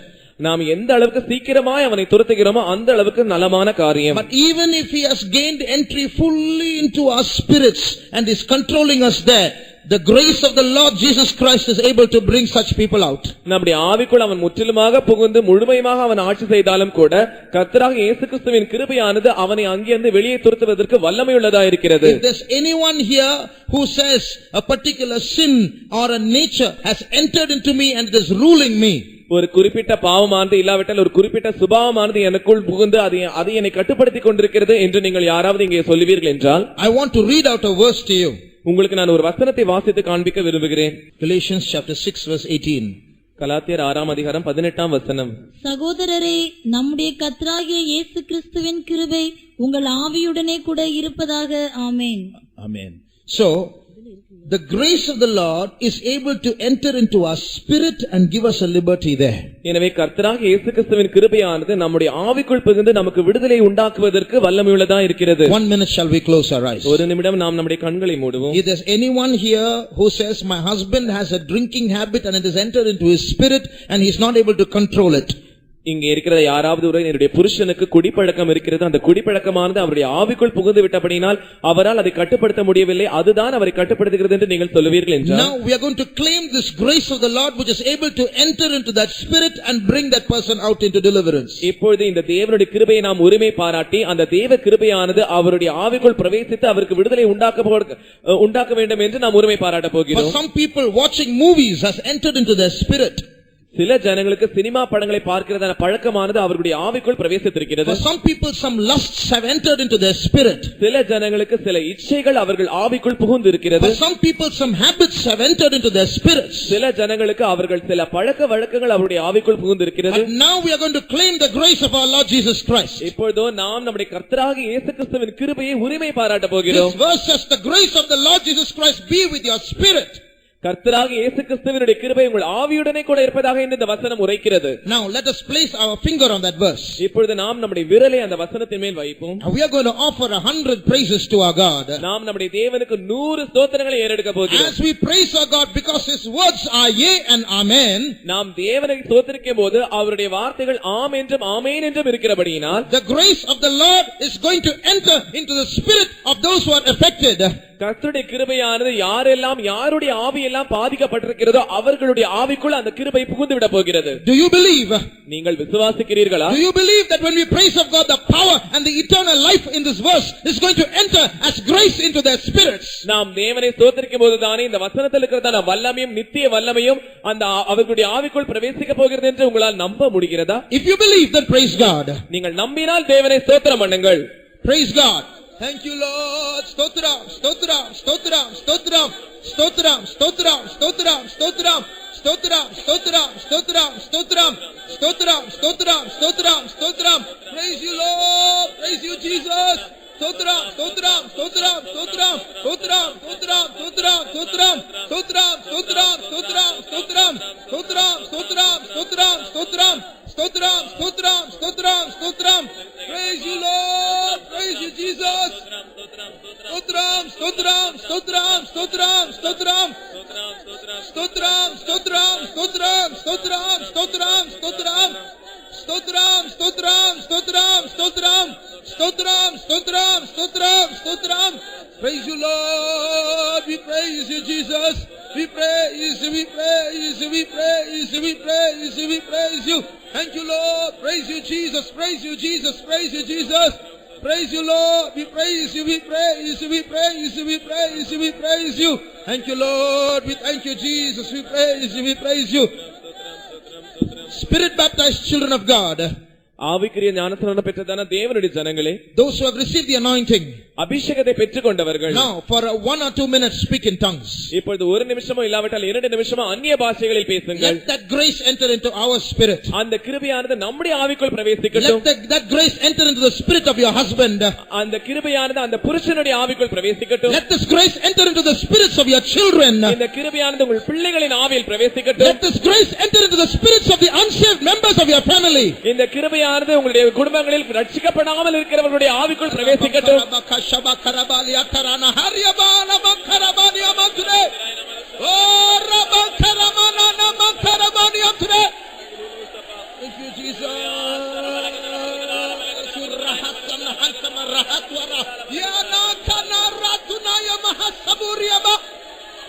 நாம் எந்த அளவுக்கு சீக்கிரமாய் அவனை துரத்துகிறோமோ அந்த அளவுக்கு நலமான காரியம். But even if he has gained entry fully into our spirits and is controlling us there, the grace of the Lord Jesus Christ is able to bring such people out. நம்முடைய ஆவிக்குள் அவன் முற்றிலுமாக புகுந்து முழுமையாக அவன் ஆட்சி செய்தாலும் கூட கர்த்தராகிய இயேசு கிறிஸ்துவின் கிருபையானது அவனை அங்கிருந்து வெளியே துரத்துவதற்கு வல்லமையுள்ளதாக இருக்கிறது. If there's anyone here who says a particular sin or a nature has entered into me and it is ruling me, ஒரு குறிப்பிட்ட பாவமானது இல்லாவிட்டால் ஒரு குறிப்பிட்ட சுபாவமானது எனக்குள் புகுந்து அது என்னை கட்டுப்படுத்திக் கொண்டிருக்கிறது என்று நீங்கள் யாராவது இங்கே சொல்லுவீர்கள் என்றால், I want to read out a verse to you. உங்களுக்கு நான் ஒரு வசனத்தை வாசித்து காண்பிக்க விரும்புகிறேன். Galatians chapter 6 verse 18. கலாத்தியர் 6ஆம் அதிகாரம் 18ஆம் வசனம். சகோதரரே, நம்முடைய கர்த்தராகிய இயேசு கிறிஸ்துவின் கிருபை உங்கள் ஆவியுடனே கூட இருப்பதாக. ஆமென். Amen. So the grace of the Lord is able to enter into our spirit and give us a liberty there. எனவே கர்த்தராகிய இயேசு கிறிஸ்துவின் கிருபையானது நம்முடைய ஆவிக்குள் புகுந்து நமக்கு விடுதலை உண்டாக்குவதற்கு வல்லமையுள்ளதா இருக்கிறது. 1 minute shall we close our eyes? ஒரு நிமிடம் நாம் நம்முடைய கண்களை மூடுவோம். If there's anyone here who says my husband has a drinking habit and it has entered into his spirit and he is not able to control it, இங்கே இருக்கிற யாராவது ஒரு என்னுடைய புருஷனுக்கு குடிப்பழக்கம் இருக்கிறது, அந்த குடிப்பழக்கமானது அவருடைய ஆவிக்குள் புகுந்து விட்டபடினால் அவரால் அதை கட்டுப்படுத்த முடியவில்லை, அதுதான் அவரை கட்டுப்படுத்துகிறது என்று நீங்கள் சொல்லுவீர்கள் என்றால், now we are going to claim this grace of the Lord which is able to enter into that spirit and bring that person out into deliverance. இப்பொழுது இந்த தேவனுடைய கிருபையை நாம் உரிமை பாராட்டி அந்த தேவ கிருபையானது அவருடைய ஆவிக்குள் பிரவேசித்து அவருக்கு விடுதலை உண்டாக்க வேண்டும் என்று நாம் உரிமை பாராட்ட போகிறோம். For some people watching movies has entered into their spirit. சில ஜனங்களுக்கு சினிமா படங்களை பார்க்கிறதான பழக்கமானது அவர்களுடைய ஆவிக்குள் பிரவேசித்திருக்கிறது. For some people some lusts have entered into their spirit. சில ஜனங்களுக்கு சில இச்சைகள் அவர்கள் ஆவிக்குள் புகுந்து இருக்கிறது. For some people some habits have entered into their spirits. சில ஜனங்களுக்கு அவர்கள் சில பழக்க வழக்கங்கள் அவருடைய ஆவிக்குள் புகுந்து இருக்கிறது. And now we are going to claim the grace of our Lord Jesus Christ. இப்பொழுது நாம் நம்முடைய கர்த்தராகிய இயேசு கிறிஸ்துவின் கிருபையை உரிமை பாராட்ட போகிறோம். This verse says the grace of the Lord Jesus Christ be with your spirit. கர்த்தராகிய இயேசு கிறிஸ்துவினுடைய கிருபை உங்கள் ஆவியுடனே கூட இருப்பதாக இந்த வசனம் உரைக்கிறது. Now let us place our finger on that verse. இப்பொழுது நாம் நம்முடைய விரலை அந்த வசனத்தின் மேல் வைப்போம். We are going to offer 100 praises to our God. நாம் நம்முடைய தேவனுக்கு 100 ஸ்தோத்திரங்களை ஏறெடுக்க போகிறோம். As we praise our God because his words are yea and amen. நாம் தேவனை ஸ்தோத்திரிக்கும்போது அவருடைய வார்த்தைகள் ஆம் என்றும் ஆமென் என்றும் இருக்கிறபடியினால் the grace of the Lord is going to enter into the spirit of those who are affected. கர்த்தருடைய கிருபையானது யாரெல்லாம் யாருடைய ஆவி எல்லாம் பாதிக்கப்பட்டிருக்கிறதோ அவர்களுடைய ஆவிக்குள் அந்த கிருபை புகுந்து விட போகிறது. Do you believe? நீங்கள் விசுவாசிக்கிறீர்களா? Do you believe that when we praise of God the power and the eternal life in this verse is going to enter as grace into their spirits? நாம் தேவனை ஸ்தோத்திரிக்கும்போது தானே இந்த வசனத்தில் இருக்கிறதான வல்லமையும் நித்திய வல்லமையும் அந்த அவர்களுடைய ஆவிக்குள் பிரவேசிக்க போகிறது என்று உங்களால் நம்ப முடிகிறதா? If you believe, then praise God. நீங்கள் நம்பினால் தேவனை ஸ்தோத்திரம் பண்ணுங்கள். Praise God. Thank you Lord. Stotram, stotram, stotram, stotram, stotram, stotram, stotram, stotram, stotram, stotram, stotram, stotram, stotram, stotram, stotram, stotram. Praise you Lord. Praise you Jesus. Stotram, stotram, stotram, stotram, stotram, stotram, stotram, stotram, stotram, stotram, stotram, stotram, stotram, stotram, stotram, stotram, stotram, stotram, stotram, stotram. Praise you Lord. Praise you Jesus. Stotram, stotram, stotram, stotram, stotram, stotram, stotram, stotram, stotram, stotram, stotram, stotram, stotram, stotram, stotram, stotram, stotram, stotram, stotram. Praise you Lord. We praise you Jesus. We praise you, we praise you, we praise you, we praise you, we praise you. Thank you Lord. Praise you Jesus. Praise you Jesus. Praise you Jesus. Praise you Lord. We praise you, we praise you, we praise you, we praise you, we praise you. Thank you Lord. We thank you Jesus. We praise you, we praise you. Spirit baptized children of God. ஆவிக்குரிய ஞானஸ்நானம் பெற்றதான தேவனுடைய ஜனங்களே, those who have received the anointing, அபிஷேகத்தை பெற்றுக்கொண்டவர்கள், now for 1 or 2 minutes speak in tongues. இப்பொழுது ஒரு நிமிஷமோ இல்லாவிட்டால் 2 நிமிஷமோ அந்நிய பாஷைகளில் பேசுங்கள். Let that grace enter into our spirit. அந்த கிருபையானது நம்முடைய ஆவிக்குள் பிரவேசிக்கட்டும். Let that grace enter into the spirit of your husband. அந்த கிருபையானது அந்த புருஷனுடைய ஆவிக்குள் பிரவேசிக்கட்டும். Let this grace enter into the spirits of your children. இந்த கிருபையானது உங்கள் பிள்ளைகளின் ஆவியில் பிரவேசிக்கட்டும். Let this grace enter into the spirits of the unsaved members of your family. இந்த கிருபையானது உங்களுடைய குடும்பங்களில் ரட்சிக்கப்படாமல் இருக்கிறவர்களுடைய ஆவிக்குள் பிரவேசிக்கட்டும்.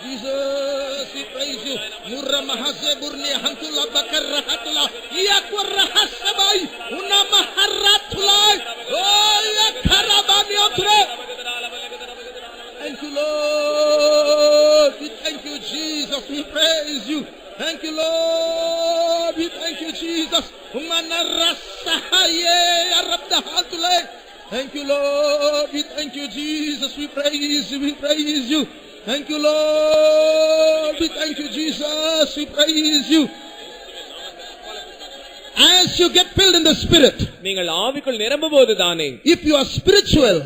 Jesus, we praise you. Murra mahase burni hantula bakar rahatula. Iyakwar rahasabai. Una maharatulai. Oh, yakarabani otre. Thank you, Lord. We thank you, Jesus. We praise you. Thank you, Lord. We thank you, Jesus. Umana rasahaye arabda hatulai. Thank you, Lord. We thank you, Jesus. We praise you. We praise you. Thank you, Lord. We thank you, Jesus. We praise you. As you get filled in the Spirit, நீங்கள் ஆவிக்குள் நிரம்பும்போது தானே, if you are spiritual,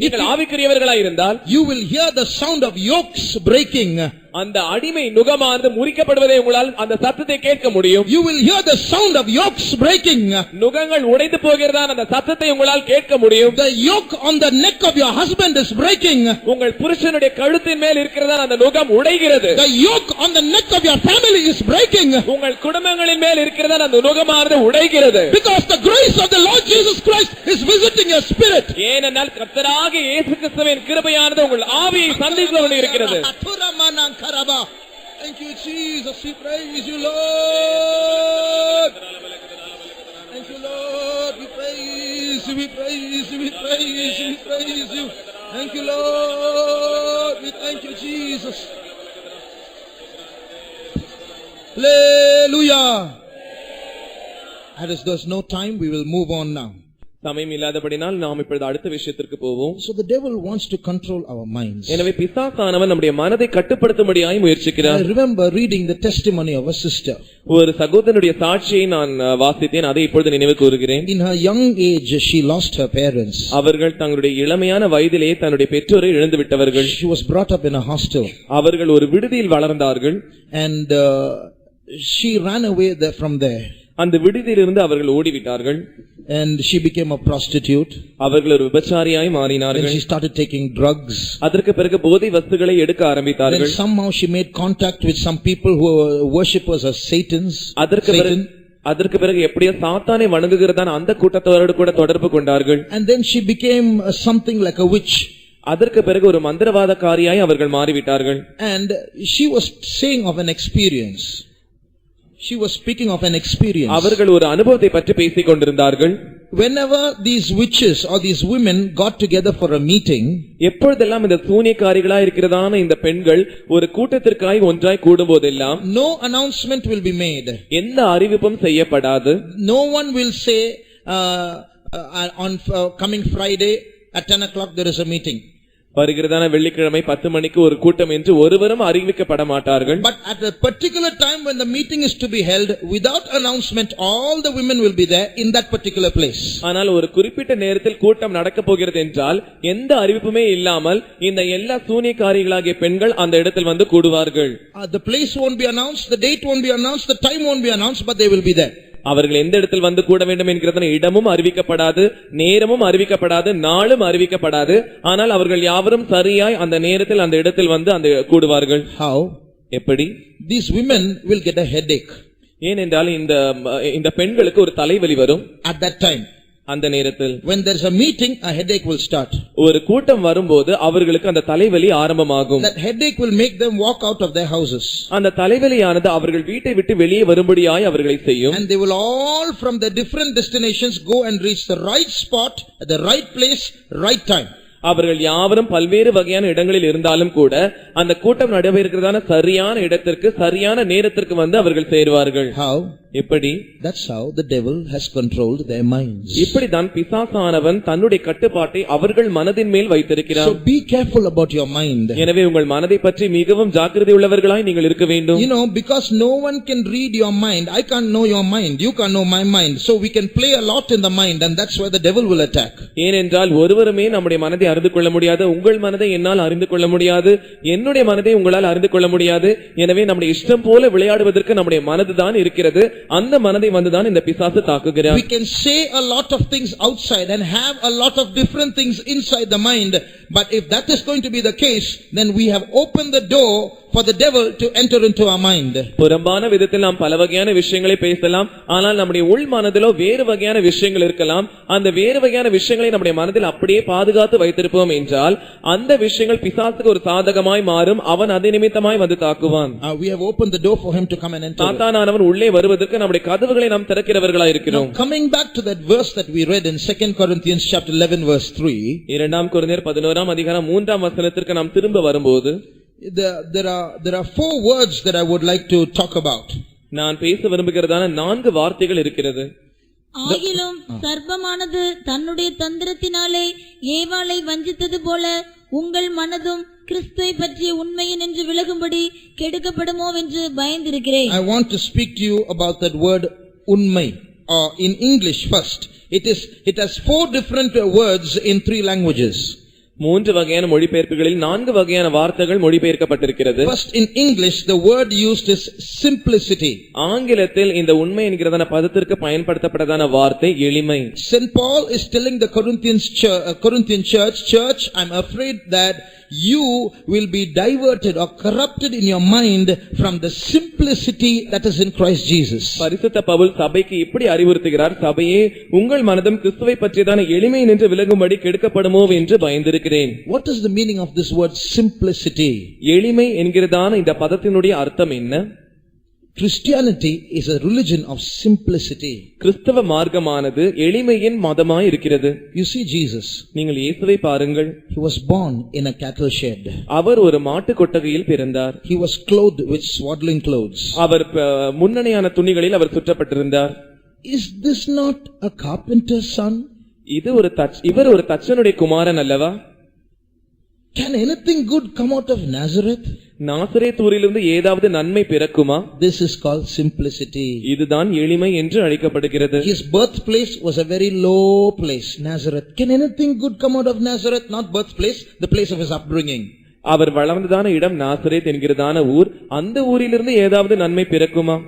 நீங்கள் ஆவிக்குரியவர்களாய் இருந்தால், you will hear the sound of yokes breaking. அந்த அடிமை நுகமானது முறிக்கப்படுவதை உங்களால் அந்த சத்தத்தை கேட்க முடியும். You will hear the sound of yokes breaking. நுகங்கள் உடைந்து போகிறதான அந்த சத்தத்தை உங்களால் கேட்க முடியும். The yoke on the neck of your husband is breaking. உங்கள் புருஷனுடைய கழுத்தின் மேல் இருக்கிறதான அந்த நுகம் உடைகிறது. The yoke on the neck of your family is breaking. உங்கள் குடும்பங்களின் மேல் இருக்கிறதான அந்த நுகமானது உடைகிறது. Because the grace of the Lord Jesus Christ is visiting your spirit. ஏனென்றால் கர்த்தராகிய இயேசு கிறிஸ்துவின் கிருபையானது உங்கள் ஆவியை சந்தித்துக் கொண்டிருக்கிறது. Thank you, Jesus. We praise you, Lord. Thank you, Lord. We praise you. We praise you. We praise you. We praise you. Thank you, Lord. We thank you, Jesus. Hallelujah. As there's no time, we will move on now. சமயம் இல்லாதபடினால் நாம் இப்பொழுது அடுத்த விஷயத்திற்கு போவோம். So the devil wants to control our minds. எனவே பிசாசானவன் நம்முடைய மனதை கட்டுப்படுத்தும்படியாய் முயற்சிக்கிறார். I remember reading the testimony of a sister. ஒரு சகோதரனுடைய சாட்சியை நான் வாசித்தேன், அதை இப்பொழுது நினைவு கூறுகிறேன். In her young age she lost her parents. அவர்கள் தங்களுடைய இளமையான வயதிலே தன்னுடைய பெற்றோரை இழந்து விட்டவர்கள். She was brought up in a hostel. அவர்கள் ஒரு விடுதியில் வளர்ந்தார்கள். And she ran away from there. அந்த விடுதியிலிருந்து அவர்கள் ஓடிவிட்டார்கள். And she became a prostitute. அவர்கள் ஒரு விபச்சாரியாய் மாறினார்கள். Then she started taking drugs. அதற்கு பிறகு போதை வஸ்துகளை எடுக்க ஆரம்பித்தார்கள். Then somehow she made contact with some people who were worshippers of Satan. அதற்கு பிறகு எப்படியோ சாத்தானை வணங்குகிறதான அந்த கூட்டத்தோடு கூட தொடர்பு கொண்டார்கள். And then she became something like a witch. அதற்கு பிறகு ஒரு மந்திரவாதக்காரியாய் அவர்கள் மாறிவிட்டார்கள். And she was saying of an experience. She was speaking of an experience. அவர்கள் ஒரு அனுபவத்தை பற்றி பேசிக் கொண்டிருந்தார்கள். Whenever these witches or these women got together for a meeting, எப்பொழுதெல்லாம் இந்த சூனியக்காரிகளாய் இருக்கிறதான இந்த பெண்கள் ஒரு கூட்டத்திற்காய் ஒன்றாய் கூடும்போதெல்லாம் no announcement will be made. எந்த அறிவிப்பும் செய்யப்படாது. No one will say on coming Friday at 10 o'clock there is a meeting. வருகிறதான வெள்ளிக்கிழமை 10 மணிக்கு ஒரு கூட்டம் என்று ஒருவரும் அறிவிக்கப்பட மாட்டார்கள். But at a particular time when the meeting is to be held, without announcement, all the women will be there in that particular place. ஆனால் ஒரு குறிப்பிட்ட நேரத்தில் கூட்டம் நடக்க போகிறது என்றால் எந்த அறிவிப்புமே இல்லாமல் இந்த எல்லா சூனியக்காரிகளாகிய பெண்கள் அந்த இடத்தில் வந்து கூடுவார்கள். The place won't be announced, the date won't be announced, the time won't be announced, but they will be there. அவர்கள் எந்த இடத்தில் வந்து கூட வேண்டும் என்கிறதான இடமும் அறிவிக்கப்படாது, நேரமும் அறிவிக்கப்படாது, நாளும் அறிவிக்கப்படாது. ஆனால் அவர்கள் யாவரும் சரியாய் அந்த நேரத்தில் அந்த இடத்தில் வந்து அந்த கூடுவார்கள். How? எப்படி? These women will get a headache. ஏனென்றால் இந்த பெண்களுக்கு ஒரு தலைவலி வரும். At that time, அந்த நேரத்தில் when there is a meeting, a headache will start. ஒரு கூட்டம் வரும்போது அவர்களுக்கு அந்த தலைவலி ஆரம்பமாகும். That headache will make them walk out of their houses. அந்த தலைவலியானது அவர்கள் வீட்டை விட்டு வெளியே வரும்படியாய் அவர்களை செய்யும். And they will all from the different destinations go and reach the right spot at the right place, right time. அவர்கள் யாவரும் பல்வேறு வகையான இடங்களில் இருந்தாலும் கூட அந்த கூட்டம் நடைபெறுகிறதான சரியான இடத்திற்கு சரியான நேரத்திற்கு வந்து அவர்கள் சேருவார்கள். How? எப்படி? That's how the devil has controlled their minds. இப்படிதான் பிசாசானவன் தன்னுடைய கட்டுப்பாட்டை அவர்கள் மனதின் மேல் வைத்திருக்கிறான். So be careful about your mind. எனவே உங்கள் மனதை பற்றி மிகவும் ஜாக்கிரதை உள்ளவர்களாய் நீங்கள் இருக்க வேண்டும். You know, because no one can read your mind. I can't know your mind, you can't know my mind. So we can play a lot in the mind, and that's where the devil will attack. ஏனென்றால் ஒருவருமே நம்முடைய மனதை அறிந்து கொள்ள முடியாது, உங்கள் மனதை என்னால் அறிந்து கொள்ள முடியாது, என்னுடைய மனதை உங்களால் அறிந்து கொள்ள முடியாது. எனவே நம்முடைய இஷ்டம் போல விளையாடுவதற்கு நம்முடைய மனதுதான் இருக்கிறது. அந்த மனதை வந்துதான் இந்த பிசாசு தாக்குகிறார். We can say a lot of things outside and have a lot of different things inside the mind, but if that is going to be the case, then we have opened the door for the devil to enter into our mind. புறம்பான விதத்தில் நாம் பல வகையான விஷயங்களை பேசலாம், ஆனால் நம்முடைய உள் மனதிலோ வேறு வகையான விஷயங்கள் இருக்கலாம். அந்த வேறு வகையான விஷயங்களை நம்முடைய மனதில் அப்படியே பாதுகாத்து வைத்திருப்போம் என்றால் அந்த விஷயங்கள் பிசாசுக்கு ஒரு சாதகமாய் மாறும். அவன் அதை நிமித்தமாய் வந்து தாக்குவான். We have opened the door for him to come and enter. சாத்தானானவன் உள்ளே வருவதற்கு நம்முடைய கதவுகளை நாம் திறக்கிறவர்களாய் இருக்கிறோம். Coming back to that verse that we read in 2 Corinthians chapter 11 verse 3. 2 கொரிந்தியர் 11ஆம் அதிகாரம் 3ஆம் வசனத்திற்கு நாம் திரும்ப வரும்போது there are 4 words that I would like to talk about. நான் பேச விரும்புகிறதான 4 வார்த்தைகள் இருக்கிறது. ஆகிலும் சர்ப்பமானது தன்னுடைய தந்திரத்தினாலே ஏவாளை வஞ்சித்தது போல உங்கள் மனதும் கிறிஸ்துவை பற்றிய உண்மையின் என்று விலகும்படி கெடுக்கப்படுமோ என்று பயந்திருக்கிறேன். I want to speak to you about that word unmai, or in English first. It has 4 different words in 3 languages. 3 வகையான மொழிபெயர்ப்புகளில் 4 வகையான வார்த்தைகள் மொழிபெயர்க்கப்பட்டிருக்கிறது. First, in English the word used is simplicity. ஆங்கிலத்தில் இந்த உண்மை என்கிறதான பதத்திற்கு பயன்படுத்தப்பட்டதான வார்த்தை எளிமை. St. Paul is telling the Corinthian church, I'm afraid that you will be diverted or corrupted in your mind from the simplicity that is in Christ Jesus. பரிசுத்த பவுல் சபைக்கு இப்படி அறிவுறுத்துகிறார், சபையே உங்கள் மனதும் கிறிஸ்துவை பற்றியதான எளிமை நின்று விலகும்படி கெடுக்கப்படுமோ என்று பயந்திருக்கிறேன். What is the meaning of this word simplicity? எளிமை என்கிறதான இந்த பதத்தினுடைய அர்த்தம் என்ன? Christianity is a religion of simplicity. கிறிஸ்தவ மார்க்கமானது எளிமையின் மதமாய் இருக்கிறது. You see Jesus. நீங்கள் இயேசுவை பாருங்கள். He was born in a cattle shed. அவர் ஒரு மாட்டு கொட்டகையில் பிறந்தார். He was clothed with swaddling clothes. Our முன்னணியான துணிகளில் our சுற்றப்பட்டிருந்தார். Is this not a carpenter's son? இவர் ஒரு தச்சனுடைய குமாரன் அல்லவா? Can anything good come out of Nazareth? Nazareth ஊரிலிருந்து ஏதாவது நன்மை பிறக்குமா? This is called simplicity. இதுதான் எளிமை என்று அழைக்கப்படுகிறது. His birthplace was a very low place, Nazareth. Can anything good come out of Nazareth? Not birthplace, the place of his upbringing. அவர் வளர்ந்ததான இடம் நாசரேத் என்கிறதான ஊர். அந்த ஊரிலிருந்து ஏதாவது நன்மை பிறக்குமா?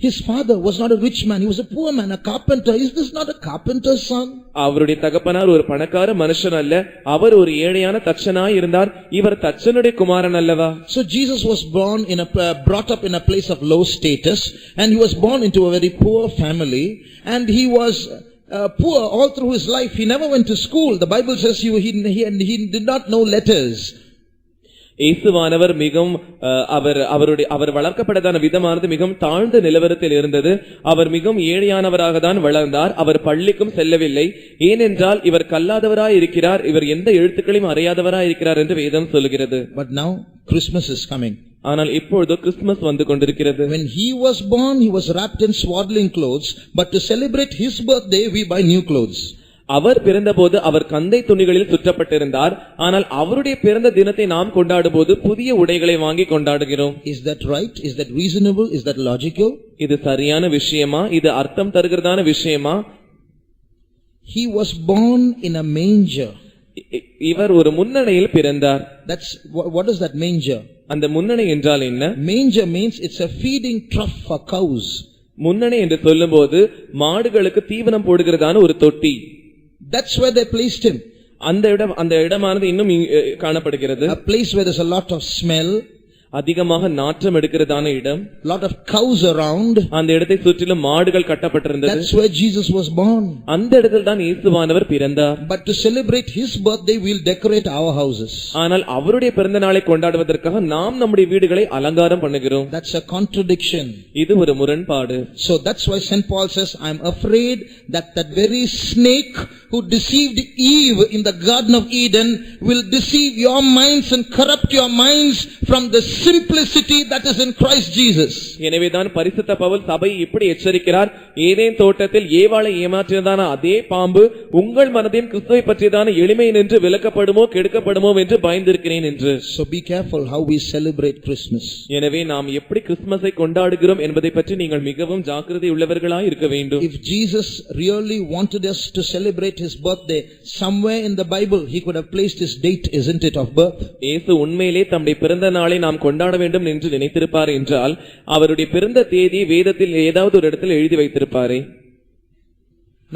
His father was not a rich man, he was a poor man, a carpenter. Is this not a carpenter's son? அவருடைய தகப்பனார் ஒரு பணக்கார மனுஷன் அல்ல, அவர் ஒரு ஏழையான தச்சனாய் இருந்தார். இவர் தச்சனுடைய குமாரன் அல்லவா? So Jesus was brought up in a place of low status, and he was born into a very poor family, and he was poor all through his life. He never went to school. The Bible says he did not know letters. இயேசுவானவர் மிகவும் அவர் வளர்க்கப்பட்டதான விதமானது மிகவும் தாழ்ந்த நிலவரத்தில் இருந்தது. அவர் மிகவும் ஏழையானவராக தான் வளர்ந்தார். அவர் பள்ளிக்கும் செல்லவில்லை. ஏனென்றால் இவர் கல்லாதவராய் இருக்கிறார், இவர் எந்த எழுத்துக்களையும் அறியாதவராய் இருக்கிறார் என்று வேதம் சொல்கிறது. But now Christmas is coming. ஆனால் இப்பொழுது கிறிஸ்துமஸ் வந்து கொண்டிருக்கிறது. When he was born, he was wrapped in swaddling clothes, but to celebrate his birthday we buy new clothes. அவர் பிறந்தபோது அவர் கந்தை துணிகளில் சுற்றப்பட்டிருந்தார். ஆனால் அவருடைய பிறந்த தினத்தை நாம் கொண்டாடும் போது புதிய உடைகளை வாங்கி கொண்டாடுகிறோம். Is that right? Is that reasonable? Is that logical? இது சரியான விஷயமா? இது அர்த்தம் தருகிறதான விஷயமா? He was born in a manger. இவர் ஒரு முன்னணையில் பிறந்தார். That's what is that manger? அந்த முன்னணை என்றால் என்ன? Manger means it's a feeding trough for cows. முன்னணை என்று சொல்லும்போது மாடுகளுக்கு தீவனம் போடுகிறதான ஒரு தொட்டி. That's where they placed him. அந்த இடமானது இன்னும் காணப்படுகிறது. A place where there's a lot of smell, அதிகமாக நாற்றம் எடுக்கிறதான இடம். lot of cows around. அந்த இடத்தை சுற்றிலும் மாடுகள் கட்டப்பட்டிருந்தது. That's where Jesus was born. அந்த இடத்தில் தான் இயேசுவானவர் பிறந்தார். But to celebrate his birthday we'll decorate our houses. ஆனால் அவருடைய பிறந்த நாளை கொண்டாடுவதற்காக நாம் நம்முடைய வீடுகளை அலங்காரம் பண்ணுகிறோம். That's a contradiction. இது ஒரு முரண்பாடு. So that's why St. Paul says, I'm afraid that very snake who deceived Eve in the Garden of Eden will deceive your minds and corrupt your minds from the simplicity that is in Christ Jesus. எனவேதான் பரிசுத்த பவுல் சபையை இப்படி எச்சரிக்கிறார். Eden தோட்டத்தில் ஏவாளை ஏமாற்றியதான அதே பாம்பு உங்கள் மனதையும் கிறிஸ்துவை பற்றியதான எளிமை நின்று விலக்கப்படுமோ கெடுக்கப்படுமோ என்று பயந்திருக்கிறேன் என்று. So be careful how we celebrate Christmas. எனவே நாம் எப்படி கிறிஸ்துமஸை கொண்டாடுகிறோம் என்பதை பற்றி நீங்கள் மிகவும் ஜாக்கிரதை உள்ளவர்களாய் இருக்க வேண்டும். If Jesus really wanted us to celebrate his birthday, somewhere in the Bible he could have placed his date, isn't it, of birth? இயேசு உண்மையிலே தம்முடைய பிறந்த நாளை நாம் கொண்டாட வேண்டும் என்று நினைத்திருப்பார் என்றால் அவருடைய பிறந்த தேதி வேதத்தில் ஏதாவது ஒரு இடத்தில் எழுதி வைத்திருப்பாரே.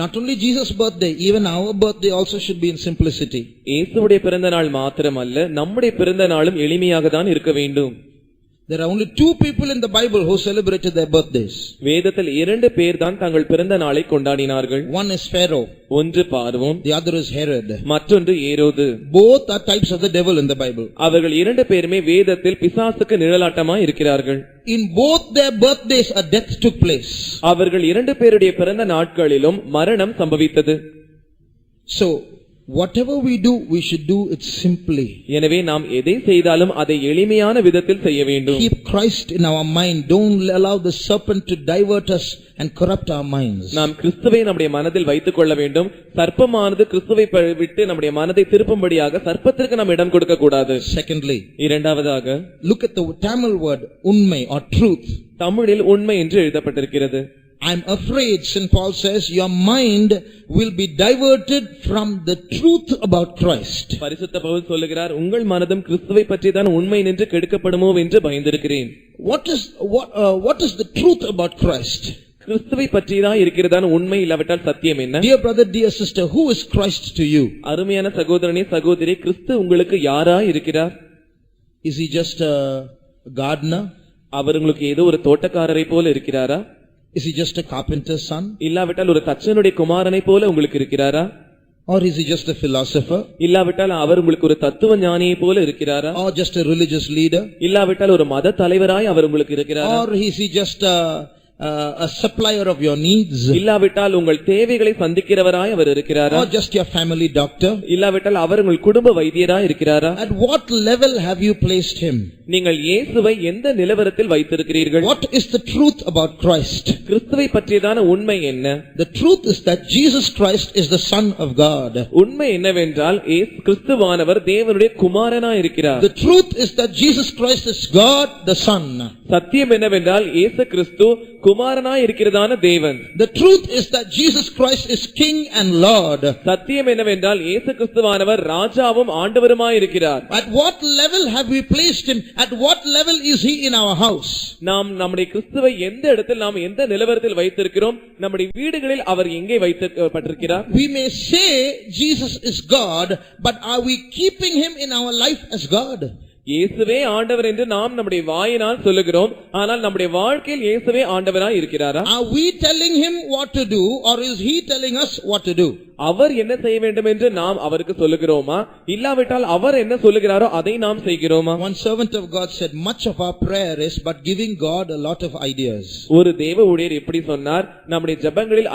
Not only Jesus' birthday, even our birthday also should be in simplicity. இயேசுவுடைய பிறந்த நாள் மாத்திரமல்ல, நம்முடைய பிறந்த நாளும் எளிமையாக தான் இருக்க வேண்டும். There are only two people in the Bible who celebrated their birthdays. வேதத்தில் 2 பேர் தான் தங்கள் பிறந்த நாளை கொண்டாடினார்கள். One is Pharaoh. ஒன்று பார்வோன், the other is Herod. மற்றொன்று ஏரோது. Both are types of the devil in the Bible. அவர்கள் 2 பேருமே வேதத்தில் பிசாசுக்கு நிழலாட்டமாய் இருக்கிறார்கள். In both their birthdays a death took place. அவர்கள் 2 பேருடைய பிறந்த நாட்களிலும் மரணம் சம்பவித்தது. So whatever we do, we should do it simply. எனவே நாம் எதை செய்தாலும் அதை எளிமையான விதத்தில் செய்ய வேண்டும். Keep Christ in our mind. Don't allow the serpent to divert us and corrupt our minds. நாம் கிறிஸ்துவை நம்முடைய மனதில் வைத்துக் கொள்ள வேண்டும். சர்ப்பமானது கிறிஸ்துவை விட்டு நம்முடைய மனதை திருப்பும்படியாக சர்ப்பத்திற்கு நாம் இடம் கொடுக்க கூடாது. Secondly, இரண்டாவதாக, look at the Tamil word unmai or truth. தமிழில் உண்மை என்று எழுதப்பட்டிருக்கிறது. I'm afraid, St. Paul says, your mind will be diverted from the truth about Christ. பரிசுத்த பவுல் சொல்லுகிறார், உங்கள் மனதும் கிறிஸ்துவை பற்றிதான் உண்மை நின்று கெடுக்கப்படுமோ என்று பயந்திருக்கிறேன். What is the truth about Christ? கிறிஸ்துவை பற்றிதான் இருக்கிறதான உண்மை, இல்லாவிட்டால் சத்தியம் என்ன? Dear brother, dear sister, who is Christ to you? அருமையான சகோதரனே சகோதரி, கிறிஸ்து உங்களுக்கு யாரா இருக்கிறார்? Is he just a gardener? அவர் உங்களுக்கு ஏதோ ஒரு தோட்டக்காரரை போல இருக்கிறாரா? Is he just a carpenter's son? இல்லாவிட்டால் ஒரு தச்சனுடைய குமாரனை போல உங்களுக்கு இருக்கிறாரா? Or is he just a philosopher? இல்லாவிட்டால் அவர் உங்களுக்கு ஒரு தத்துவ ஞானியை போல இருக்கிறாரா? Or just a religious leader? இல்லாவிட்டால் ஒரு மத தலைவராய் அவர் உங்களுக்கு இருக்கிறாரா? Or is he just a supplier of your needs? இல்லாவிட்டால் உங்கள் தேவைகளை சந்திக்கிறவராய் அவர் இருக்கிறாரா? Or just your family doctor? இல்லாவிட்டால் அவர் உங்கள் குடும்ப வைத்தியராய் இருக்கிறாரா? At what level have you placed him? நீங்கள் இயேசுவை எந்த நிலவரத்தில் வைத்திருக்கிறீர்கள்? What is the truth about Christ? கிறிஸ்துவை பற்றியதான உண்மை என்ன? The truth is that Jesus Christ is the Son of God. உண்மை என்னவென்றால் கிறிஸ்துவானவர் தேவனுடைய குமாரனாய் இருக்கிறார். The truth is that Jesus Christ is God the Son. சத்தியம் என்னவென்றால் இயேசு கிறிஸ்து குமாரனாய் இருக்கிறதான தேவன். The truth is that Jesus Christ is King and Lord. சத்தியம் என்னவென்றால் இயேசு கிறிஸ்துவானவர் ராஜாவும் ஆண்டவருமாய் இருக்கிறார். At what level have we placed him? At what level is he in our house? நாம் நம்முடைய கிறிஸ்துவை எந்த இடத்தில் நாம் எந்த நிலவரத்தில் வைத்திருக்கிறோம்? நம்முடைய வீடுகளில் அவர் எங்கே வைத்திருக்கிறார்? We may say Jesus is God, but are we keeping him in our life as God? இயேசுவே ஆண்டவர் என்று நாம் நம்முடைய வாயினால் சொல்லுகிறோம், ஆனால் நம்முடைய வாழ்க்கையில் இயேசுவே ஆண்டவராய் இருக்கிறாரா? Are we telling him what to do, or is he telling us what to do? அவர் என்ன செய்ய வேண்டும் என்று நாம் அவருக்கு சொல்லுகிறோமா, இல்லாவிட்டால் அவர் என்ன சொல்லுகிறாரோ அதை நாம் செய்கிறோமா? One servant of God said, much of our prayer is but giving God a lot of ideas. ஒரு தேவ ஊழியர் இப்படி சொன்னார், நம்முடைய ஜெபங்களில்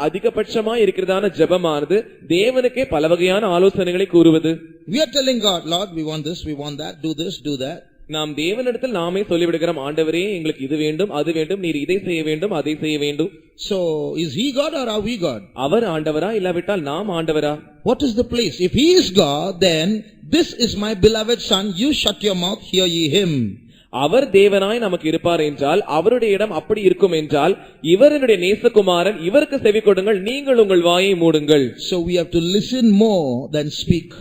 அதிகபட்சமாய் இருக்கிறதான ஜெபமானது தேவனுக்கே பல வகையான ஆலோசனைகளை கூறுவது. We are telling God, Lord, we want this, we want that, do this, do that. நாம் தேவனிடத்தில் நாமே சொல்லிவிடுகிறோம், ஆண்டவரே எங்களுக்கு இது வேண்டும் அது வேண்டும், நீர் இதை செய்ய வேண்டும் அதை செய்ய வேண்டும். So is he God or are we God? அவர் ஆண்டவரா இல்லாவிட்டால் நாம் ஆண்டவரா? What is the place? If he is God, then this is my beloved son, you shut your mouth, hear ye him. அவர் தேவனாய் நமக்கு இருப்பார் என்றால், அவருடைய இடம் அப்படி இருக்கும் என்றால், இவருடைய நேசகுமாரன், இவருக்கு செவி கொடுங்கள், நீங்கள் உங்கள் வாயை மூடுங்கள். So we have to listen more than speak.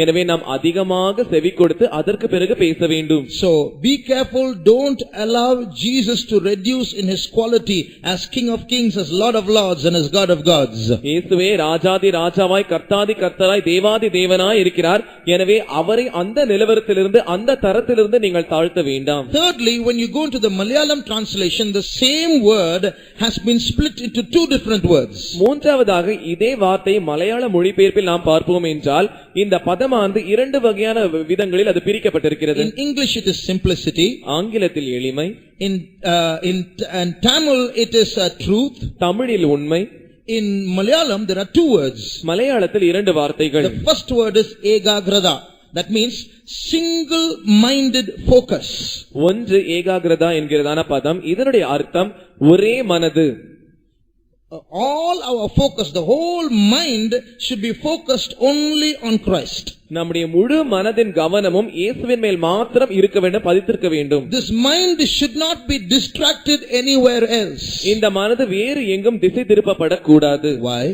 எனவே நாம் அதிகமாக செவி கொடுத்து அதற்கு பிறகு பேச வேண்டும். So be careful, don't allow Jesus to reduce in his quality as King of Kings, as Lord of Lords and as God of Gods. இயேசுவே ராஜாதி ராஜாவாய் கர்த்தாதி கர்த்தராய் தேவாதி தேவனாய் இருக்கிறார். எனவே அவரை அந்த நிலவரத்திலிருந்து அந்த தரத்திலிருந்து நீங்கள் தாழ்த்த வேண்டாம். Thirdly, when you go into the Malayalam translation, the same word has been split into two different words. மூன்றாவதாக இதே வார்த்தை மலையாள மொழிபெயர்ப்பில் நாம் பார்ப்போம் என்றால், இந்த பதமானது இரண்டு வகையான விதங்களில் அது பிரிக்கப்பட்டிருக்கிறது. In English it is simplicity, ஆங்கிலத்தில் எளிமை. in Tamil it is truth, தமிழில் உண்மை. In Malayalam there are two words. மலையாளத்தில் இரண்டு வார்த்தைகள். The first word is ekagrada, that means single minded focus. ஒன்று ஏகாகிரதா என்கிறதான பதம், இதனுடைய அர்த்தம் ஒரே மனது. All our focus, the whole mind should be focused only on Christ. நம்முடைய முழு மனதின் கவனமும் இயேசுவின் மேல் மாத்திரம் இருக்க வேண்டும், பதித்திருக்க வேண்டும். This mind should not be distracted anywhere else. இந்த மனது வேறு எங்கும் திசை திருப்பப்படக் கூடாது. Why?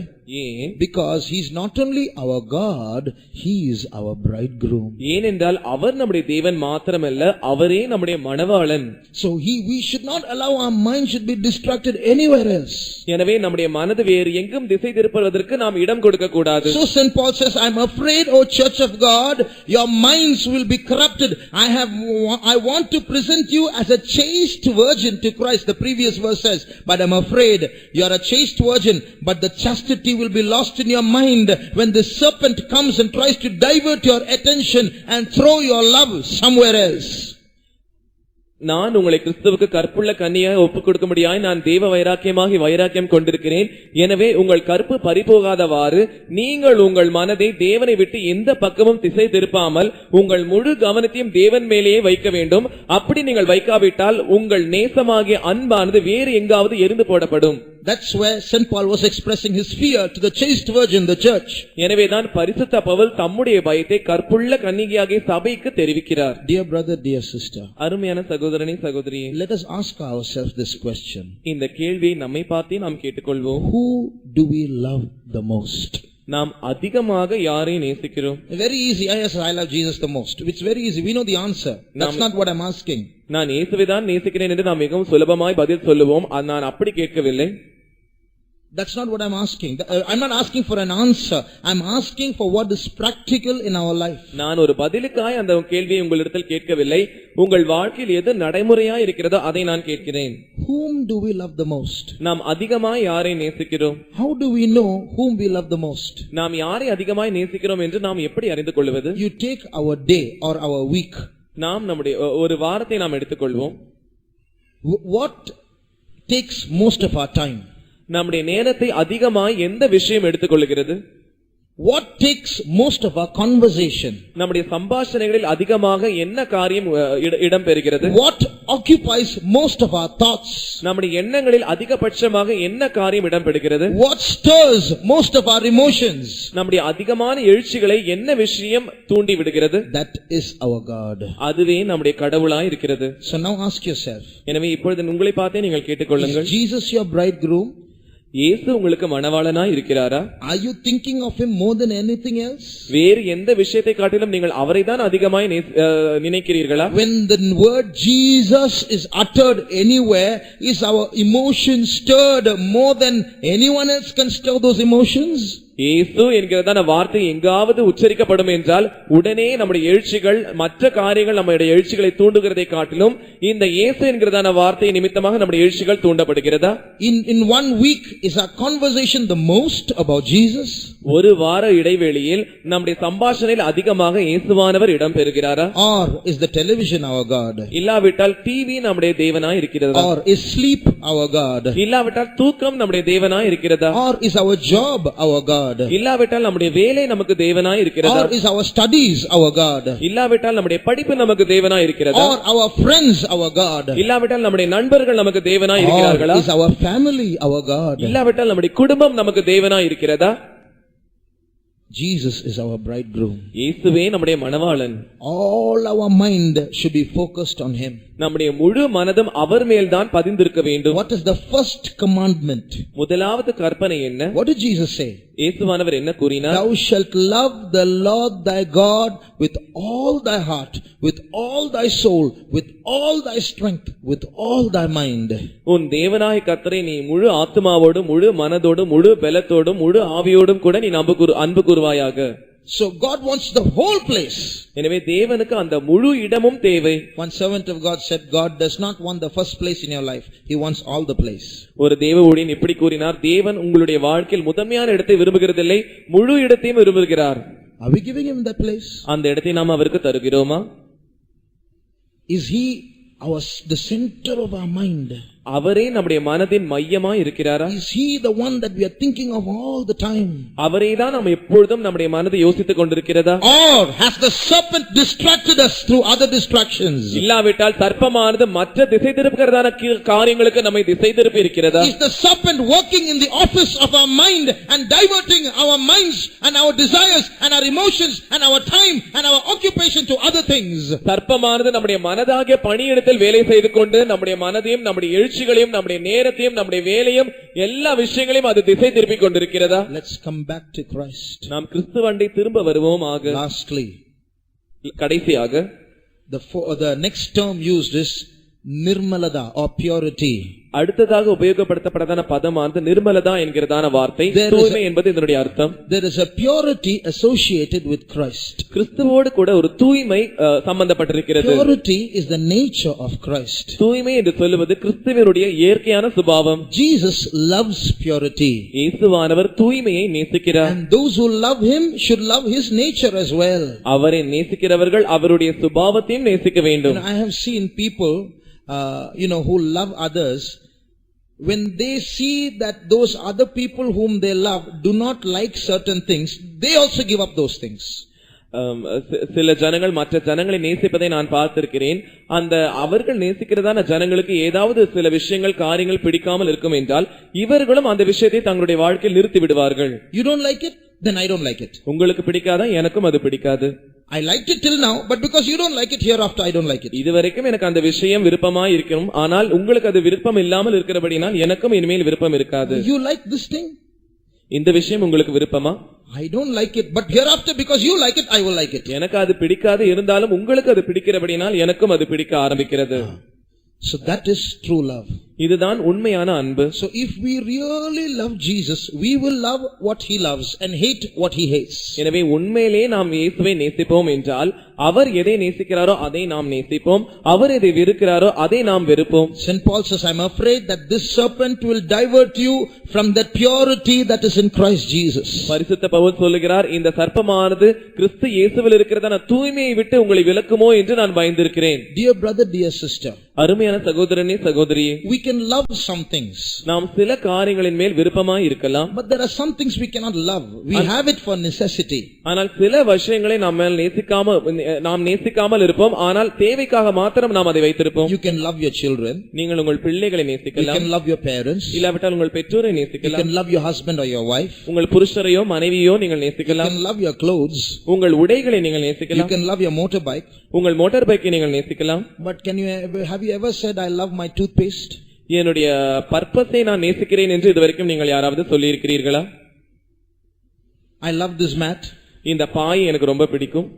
ஏன்? Because he is not only our God, he is our bridegroom. ஏனென்றால் அவர் நம்முடைய தேவன் மாத்திரமல்ல, அவரே நம்முடைய மணவாளன். So we should not allow our mind should be distracted anywhere else. எனவே நம்முடைய மனது வேறு எங்கும் திசை திருப்புவதற்கு நாம் இடம் கொடுக்க கூடாது. So St. Paul says, I am afraid, O church of God, your minds will be corrupted. I want to present you as a chaste virgin to Christ. The previous verse says, but I am afraid you are a chaste virgin, but the chastity will be lost in your mind when the serpent comes and tries to divert your attention and throw your love somewhere else. நான் உங்களை கிறிஸ்துவுக்கு கற்புள்ள கன்னியாக ஒப்புக் கொடுக்கும்படியாய் நான் தேவ வைராக்கியம் கொண்டிருக்கிறேன். எனவே உங்கள் கற்பு பறிபோகாதவாறு நீங்கள் உங்கள் மனதை தேவனை விட்டு எந்த பக்கமும் திசை திருப்பாமல் உங்கள் முழு கவனத்தையும் தேவன் மேலேயே வைக்க வேண்டும். அப்படி நீங்கள் வைக்காவிட்டால் உங்கள் நேசமாகிய அன்பானது வேறு எங்காவது எரிந்து போடப்படும். That's where St. Paul was expressing his fear to the chaste virgin, the church. எனவேதான் பரிசுத்த பவுல் தம்முடைய பயத்தை கற்புள்ள கன்னிகையாகிய சபைக்கு தெரிவிக்கிறார். Dear brother, dear sister, அருமையான சகோதரனே சகோதரியே, let us ask ourselves this question. இந்த கேள்வியை நம்மை பார்த்தே நாம் கேட்டுக்கொள்வோம். Who do we love the most? நாம் அதிகமாக யாரை நேசிக்கிறோம்? Very easy. Yes, I love Jesus the most. It's very easy. We know the answer. That's not what I'm asking. நான் இயேசுவைதான் நேசிக்கிறேன் என்று நாம் மிகவும் சுலபமாய் பதில் சொல்லுவோம். நான் அப்படி கேட்கவில்லை. That's not what I'm asking. I'm not asking for an answer. I'm asking for what is practical in our life. நான் ஒரு பதிலுக்காய் அந்த கேள்வியை உங்களிடத்தில் கேட்கவில்லை. உங்கள் வாழ்க்கையில் எது நடைமுறையாய் இருக்கிறதோ அதை நான் கேட்கிறேன். whom do we love the most? நாம் அதிகமாய் யாரை நேசிக்கிறோம்? How do we know whom we love the most? நாம் யாரை அதிகமாய் நேசிக்கிறோம் என்று நாம் எப்படி அறிந்து கொள்வது? You take our day or our week. நாம் நம்முடைய ஒரு வாரத்தை நாம் எடுத்துக்கொள்வோம். What takes most of our time? நம்முடைய நேரத்தை அதிகமாய் எந்த விஷயம் எடுத்துக்கொள்கிறது? What takes most of our conversation? நம்முடைய சம்பாஷணைகளில் அதிகமாக என்ன காரியம் இடம் பெறுகிறது? What occupies most of our thoughts? நம்முடைய எண்ணங்களில் அதிகபட்சமாக என்ன காரியம் இடம் பெறுகிறது? What stirs most of our emotions? நம்முடைய அதிகமான எழுச்சிகளை என்ன விஷயம் தூண்டி விடுகிறது? That is our God. அதுவே நம்முடைய கடவுளாய் இருக்கிறது. So now ask yourself. எனவே இப்பொழுது உங்களை பார்த்தே நீங்கள் கேட்டுக்கொள்ளுங்கள். Is Jesus your bridegroom? இயேசு உங்களுக்கு மணவாளனாய் இருக்கிறாரா? Are you thinking of him more than anything else? வேறு எந்த விஷயத்தை காட்டிலும் நீங்கள் அவரைதான் அதிகமாய் நினைக்கிறீர்களா? When the word Jesus is uttered anywhere, is our emotions stirred more than anyone else can stir those emotions? இயேசு என்கிறதான வார்த்தை எங்காவது உச்சரிக்கப்படும் என்றால் உடனே நம்முடைய எழுச்சிகள் மற்ற காரியங்கள் நம்முடைய எழுச்சிகளை தூண்டுகிறதை காட்டிலும் இந்த இயேசு என்கிறதான வார்த்தை நிமித்தமாக நம்முடைய எழுச்சிகள் தூண்டப்படுகிறதா? In one week is our conversation the most about Jesus? ஒரு வார இடைவெளியில் நம்முடைய சம்பாஷணையில் அதிகமாக இயேசுவானவர் இடம் பெறுகிறாரா? Or is the television our God? இல்லாவிட்டால் டிவி நம்முடைய தேவனாய் இருக்கிறதா? Or is sleep our God? இல்லாவிட்டால் தூக்கம் நம்முடைய தேவனாய் இருக்கிறதா? Or is our job our God? இல்லாவிட்டால் நம்முடைய வேலை நமக்கு தேவனாய் இருக்கிறதா? Or is our studies our God? இல்லாவிட்டால் நம்முடைய படிப்பு நமக்கு தேவனாய் இருக்கிறதா? Or our friends our God? இல்லாவிட்டால் நம்முடைய நண்பர்கள் நமக்கு தேவனாய் இருக்கிறார்களா? Or is our family our God? இல்லாவிட்டால் நம்முடைய குடும்பம் நமக்கு தேவனாய் இருக்கிறதா? Jesus is our bridegroom. இயேசுவே நம்முடைய மணவாளன். All our mind should be focused on him. நம்முடைய முழு மனதும் அவர் மேல்தான் பதிந்திருக்க வேண்டும். What is the first commandment? முதலாவது கற்பனை என்ன? What did Jesus say? இயேசுவானவர் என்ன கூறினார்? Thou shalt love the Lord thy God with all thy heart, with all thy soul, with all thy strength, with all thy mind. உன் தேவனாகிய கர்த்தரை நீ முழு ஆத்துமாவோடும் முழு மனதோடும் முழு பலத்தோடும் முழு ஆவியோடும் கூட நீ அன்பு கூர்வாயாக. So God wants the whole place. எனவே தேவனுக்கு அந்த முழு இடமும் தேவை. One servant of God said, God does not want the first place in your life. He wants all the place. ஒரு தேவ ஊழியன் இப்படி கூறினார், தேவன் உங்களுடைய வாழ்க்கையில் முதன்மையான இடத்தை விரும்புகிறதில்லை, முழு இடத்தையும் விரும்புகிறார். Are we giving him that place? அந்த இடத்தை நாம் அவருக்கு தருகிறோமா? Is he the center of our mind? அவரே நம்முடைய மனதின் மையமாய் இருக்கிறாரா? Is he the one that we are thinking of all the time? அவரே தான் நாம் எப்பொழுதும் நம்முடைய மனதை யோசித்துக் கொண்டிருக்கிறதா? Or has the serpent distracted us through other distractions? இல்லாவிட்டால் சர்ப்பமானது மற்ற திசை திருப்புகிறதான காரியங்களுக்கு நம்மை திசை திருப்பி இருக்கிறதா? Is the serpent working in the office of our mind and diverting our minds and our desires and our emotions and our time and our occupation to other things? சர்ப்பமானது நம்முடைய மனதாகிய பணியிடத்தில் வேலை செய்து கொண்டு நம்முடைய மனதையும் நம்முடைய எழுச்சிகளையும் நம்முடைய நேரத்தையும் நம்முடைய வேலையும் எல்லா விஷயங்களையும் அது திசை திருப்பிக் கொண்டிருக்கிறதா? Let's come back to Christ. நாம் கிறிஸ்துவண்டை திரும்ப வருவோமாக. Lastly, கடைசியாக the next term used is nirmalada or purity. அடுத்ததாக உபயோகப்படுத்தப்பட்டதான பதமானது நிர்மலதா என்கிறதான வார்த்தை. தூய்மை என்பது இதனுடைய அர்த்தம். There is a purity associated with Christ. கிறிஸ்துவோடு கூட ஒரு தூய்மை சம்பந்தப்பட்டிருக்கிறது. Purity is the nature of Christ. தூய்மை என்று சொல்லுவது கிறிஸ்துவினுடைய இயற்கையான சுபாவம். Jesus loves purity. இயேசுவானவர் தூய்மையை நேசிக்கிறார். And those who love him should love his nature as well. அவரை நேசிக்கிறவர்கள் அவருடைய சுபாவத்தையும் நேசிக்க வேண்டும். I have seen people who love others, when they see that those other people whom they love do not like certain things, they also give up those things. சில ஜனங்கள் மற்ற ஜனங்களை நேசிப்பதை நான் பார்த்திருக்கிறேன். அந்த அவர்கள் நேசிக்கிறதான ஜனங்களுக்கு ஏதாவது சில விஷயங்கள் காரியங்கள் பிடிக்காமல் இருக்கும் என்றால் இவர்களும் அந்த விஷயத்தை தங்களுடைய வாழ்க்கையில் நிறுத்தி விடுவார்கள். You don't like it, then I don't like it. உங்களுக்கு பிடிக்காதா, எனக்கும் அது பிடிக்காது. I liked it till now, but because you don't like it, hereafter I don't like it. இதுவரைக்கும் எனக்கு அந்த விஷயம் விருப்பமாய் இருக்கும், ஆனால் உங்களுக்கு அது விருப்பம் இல்லாமல் இருக்கிறபடினால் எனக்கும் இனிமேல் விருப்பம் இருக்காது. You like this thing? இந்த விஷயம் உங்களுக்கு விருப்பமா? I don't like it, but hereafter because you like it, I will like it. எனக்கு அது பிடிக்காது, இருந்தாலும் உங்களுக்கு அது பிடிக்கிறபடினால் எனக்கும் அது பிடிக்க ஆரம்பிக்கிறது. So that is true love. இதுதான் உண்மையான அன்பு. So if we really love Jesus, we will love what he loves and hate what he hates. எனவே உண்மையிலே நாம் இயேசுவை நேசிப்போம் என்றால் அவர் எதை நேசிக்கிறாரோ அதை நாம் நேசிப்போம், அவர் எதை வெறுக்கிறாரோ அதை நாம் வெறுப்போம். St. Paul says, I am afraid that this serpent will divert you from that purity that is in Christ Jesus. பரிசுத்த பவுல் சொல்லுகிறார், இந்த சர்ப்பமானது கிறிஸ்து இயேசுவில் இருக்கிறதான தூய்மையை விட்டு உங்களை விலக்குமோ என்று நான் பயந்திருக்கிறேன். Dear brother, dear sister, அருமையான சகோதரனே சகோதரியே, we can love some things. நாம் சில காரியங்களின் மேல் விருப்பமாய் இருக்கலாம். But there are some things we cannot love. We have it for necessity. ஆனால் சில விஷயங்களை நாம் நேசிக்காமல் இருப்போம், ஆனால் தேவைக்காக மாத்திரம் நாம் அதை வைத்திருப்போம். You can love your children. நீங்கள் உங்கள் பிள்ளைகளை You நேசிக்கலாம். can love your parents. இல்லாவிட்டால் உங்கள் பெற்றோரை You நேசிக்கலாம். can love your husband or your wife. உங்கள் புருஷரையோ மனைவியோ நீங்கள் You நேசிக்கலாம். can love your clothes. உங்கள் உடைகளை நீங்கள் You நேசிக்கலாம். can love your motorbike. உங்கள் மோட்டார் பைக்கை நீங்கள் நேசிக்கலாம். But have you ever said, I love my toothpaste? என்னுடைய பர்பஸை நான் நேசிக்கிறேன் என்று இதுவரைக்கும் நீங்கள் யாராவது சொல்லி இருக்கிறீர்களா? I love this mat. இந்த பாய் எனக்கு ரொம்ப பிடிக்கும்.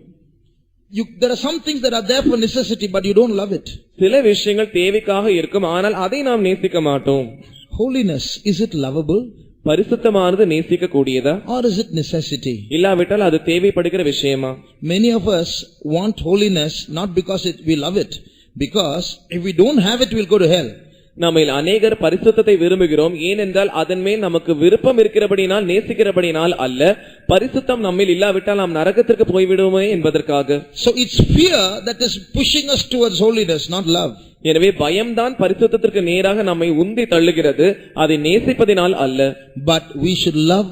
There are some things that are there for necessity, but you don't love it. சில விஷயங்கள் தேவைக்காக இருக்கும், ஆனால் அதை நாம் நேசிக்க மாட்டோம். Holiness, is it lovable? பரிசுத்தமானது நேசிக்க கூடியதா, Or is it necessity? இல்லாவிட்டால் அது தேவைப்படுகிற விஷயமா? Many of us want holiness not because we love it, because if we don't have it, we'll go to hell. நம்மில் அநேகர் பரிசுத்தத்தை விரும்புகிறோம், ஏனென்றால் அதன் மேல் நமக்கு விருப்பம் இருக்கிறபடினால், நேசிக்கிறபடினால் அல்ல, பரிசுத்தம் நம்மில் இல்லாவிட்டால் நாம் நரகத்திற்கு போய்விடுவோமே என்பதற்காக. So it's fear that is pushing us towards holiness, not love. எனவே பயம்தான் பரிசுத்தத்திற்கு நேராக நம்மை உந்தி தள்ளுகிறது, அதை நேசிப்பதினால் அல்ல. But we should love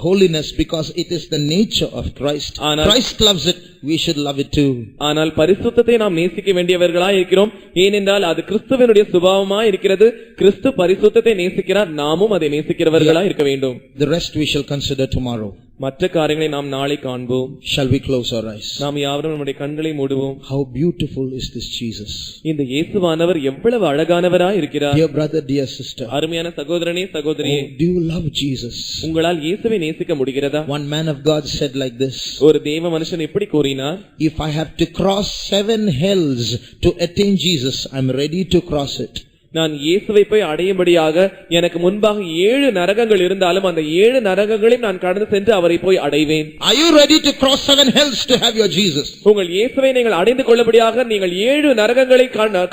holiness because it is the nature of Christ. Christ loves it, we should love it too. ஆனால் பரிசுத்தத்தை நாம் நேசிக்க வேண்டியவர்களாய் இருக்கிறோம், ஏனென்றால் அது கிறிஸ்துவினுடைய சுபாவமாய் இருக்கிறது. கிறிஸ்து பரிசுத்தத்தை நேசிக்கிறார், நாமும் அதை நேசிக்கிறவர்களாய் இருக்க வேண்டும். The rest we shall consider tomorrow. மற்ற காரியங்களை நாம் நாளை காண்போம். Shall we close our eyes? நாம் யாவரும் நம்முடைய கண்களை மூடுவோம். How beautiful is this Jesus. இந்த இயேசுவானவர் எவ்வளவு அழகானவராய் இருக்கிறார். Dear brother, dear sister, அருமையான சகோதரனே சகோதரியே, do you love Jesus? உங்களால் இயேசுவை நேசிக்க முடிகிறதா? One man of God said like this, ஒரு தேவ மனுஷன் இப்படி கூறினார், if I have to cross 7 hells to attain Jesus, I'm ready to cross it. நான் இயேசுவை போய் அடையும்படியாக எனக்கு முன்பாக 7 நரகங்கள் இருந்தாலும் அந்த 7 நரகங்களையும் நான் கடந்து சென்று அவரை போய் அடைவேன். Are you ready to cross 7 hells to have your Jesus? உங்கள் இயேசுவை நீங்கள் அடைந்து கொள்ளபடியாக நீங்கள் 7 நரகங்களை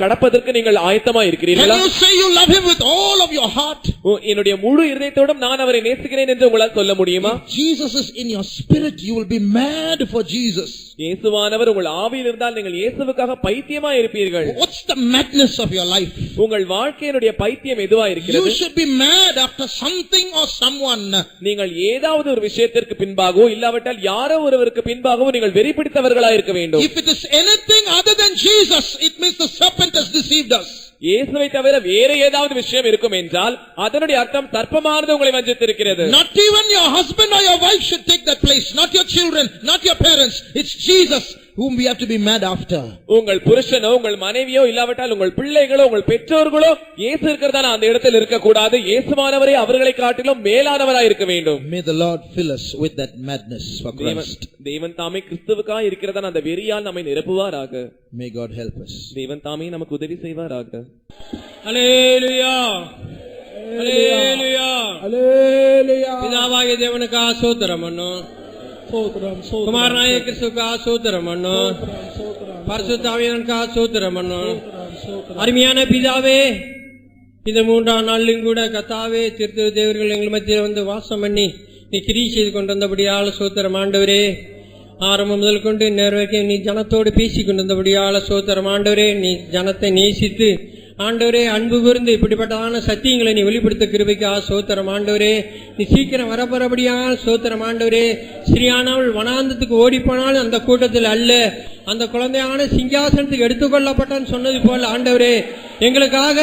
கடப்பதற்கு நீங்கள் ஆயத்தமாய் இருக்கிறீர்களா? Can you say you love him with all of your heart? என்னுடைய முழு இதயத்தோடும் நான் அவரை நேசிக்கிறேன் என்று உங்களால் சொல்ல முடியுமா? If Jesus is in your spirit, you will be mad for Jesus. இயேசுவானவர் உங்கள் ஆவியில் இருந்தால் நீங்கள் இயேசுவுக்காக பைத்தியமாய் இருப்பீர்கள். What's the madness of your life? உங்கள் வாழ்க்கையினுடைய பைத்தியம் எதுவா இருக்கிறது? You should be mad after something or someone. நீங்கள் ஏதாவது ஒரு விஷயத்திற்கு பின்பாகவோ இல்லாவிட்டால் யாரோ ஒருவருக்கு பின்பாகவோ நீங்கள் வெறி பிடித்தவர்களாய் இருக்க வேண்டும். If it is anything other than Jesus, it means the serpent has deceived us. இயேசுவை தவிர வேற ஏதாவது விஷயம் இருக்கும் என்றால் அதனுடைய அர்த்தம் சர்ப்பமானது உங்களை வஞ்சித்திருக்கிறது. Not even your husband or your wife should take that place, not your children, not your parents. It's Jesus whom we have to be mad after. உங்கள் புருஷனோ உங்கள் மனைவியோ இல்லாவிட்டால் உங்கள் பிள்ளைகளோ உங்கள் பெற்றோர்களோ இயேசு இருக்கிறதான அந்த இடத்தில் இருக்க கூடாது. இயேசுவானவரே அவர்களை காட்டிலும் மேலானவராய் இருக்க வேண்டும். May the Lord fill us with that madness for Christ. தேவன் தாமே கிறிஸ்துவுக்காய் இருக்கிறதான அந்த வெறியால் நம்மை நிரப்புவாராக. May God help us. தேவன் தாமே நமக்கு உதவி செய்வாராக. அல்லேலூயா, அல்லேலூயா, அல்லேலூயா. பிதாவாகிய தேவனுக்கு ஸ்தோத்திரம் பண்ணும், குமாரனாகிய கிறிஸ்துவுக்கு ஸ்தோத்திரம் பண்ணும், பரிசுத்த ஆவியானவருக்கு ஸ்தோத்திரம் பண்ணும். அருமையான பிதாவே, இந்த 3ஆம் நாளிலும் கூட கர்த்தாவே திருத்துவ தேவர்கள் எங்கள் மத்தியில் வந்து வாசம் பண்ணி நீ கிரியை செய்து கொண்டு வந்தபடியால் ஸ்தோத்திரம் ஆண்டவரே. ஆரம்பம் முதல் கொண்டு நேர்வரைக்கும் நீ ஜனத்தோடு பேசி கொண்டு வந்தபடியால் ஸ்தோத்திரம் ஆண்டவரே. நீ ஜனத்தை நேசித்து ஆண்டவரே அன்பு கூர்ந்து இப்படிப்பட்டதான சத்தியங்களை நீ வெளிப்படுத்த கிருபைக்கா ஸ்தோத்திரம் ஆண்டவரே. நீ சீக்கிரம் வரப்போறபடியால் ஸ்தோத்திரம் ஆண்டவரே. ஸ்ரீயானவள் வனாந்தத்துக்கு ஓடி போனாலும் அந்த கூட்டத்தில் அல்ல, அந்த குழந்தையான சிங்காசனத்துக்கு எடுத்துக்கொள்ளப்பட்டான்னு சொன்னது போல ஆண்டவரே எங்களுக்காக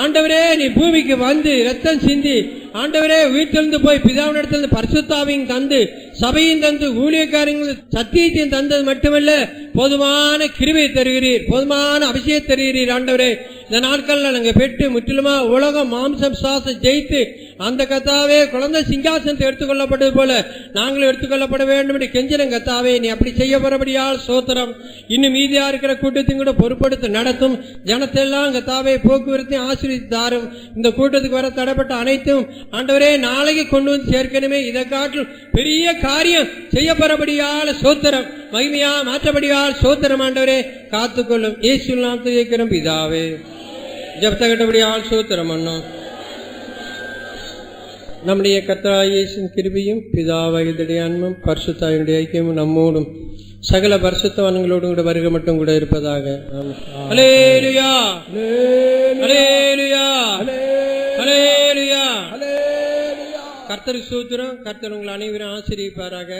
ஆண்டவரே நீ பூமிக்கு வந்து ரத்தம் சிந்தி ஆண்டவரே உயிர்த்தெழுந்து போய் பிதாவினிடத்திலிருந்து பரிசுத்த ஆவியையும் தந்து சபையும் தந்து ஊழியக்காரங்களும் சத்தியத்தையும் தந்தது மட்டுமல்ல, போதுமான கிருபையை தருகிறீர், போதுமான அபிஷேகம் தருகிறீர் ஆண்டவரே. இந்த நாட்கள்ல நாங்க பெற்று முற்றிலுமா உலகம் மாம்சம் சாச ஜெயித்து அந்த கத்தாவே குழந்தை சிங்காசனத்தை எடுத்துக்கொள்ளப்பட்டது போல நாங்களும் எடுத்துக்கொள்ளப்பட வேண்டும் என்று கெஞ்சிரம் கத்தாவே. நீ அப்படி செய்ய போறபடியால் சோத்திரம். இன்னும் மீதியா இருக்கிற கூட்டத்தையும் கூட பொறுப்படுத்த நடத்தும். ஜனத்தெல்லாம் கத்தாவே போக்குவரத்தையும் ஆசீர்வதித்தாரும். இந்த கூட்டத்துக்கு வர தடைப்பட்ட அனைத்தும் ஆண்டவரே நாளைக்கு கொண்டு வந்து சேர்க்கணுமே. இதை காட்டிலும் பெரிய காரியம் செய்ய போறபடியால் சோத்திரம். மகிமையா மாற்றபடியால் சோத்திரம். ஆண்டவரே காத்துக்கொள்ளும். இயேசுவின் நாமத்தில் கேட்கிறோம் பிதாவே. ஜெபத்தை கேட்டபடியால் சோத்திரம் அண்ணா. நம்முடைய கர்த்தராகிய இயேசுவின் கிருபையும் பிதாவாகிய அன்பும் பரிசுத்தாவினுடைய ஐக்கியமும் நம்மோடும் சகல பரிசுத்தவான்களோடும் கூட வருகை மட்டும் கூட இருப்பதாக. அல்லேலூயா அல்லேலூயா அல்லேலூயா. கர்த்தருக்கு ஸ்தோத்திரம். கர்த்தர் உங்கள் அனைவரும் ஆசீர்வதிப்பாராக.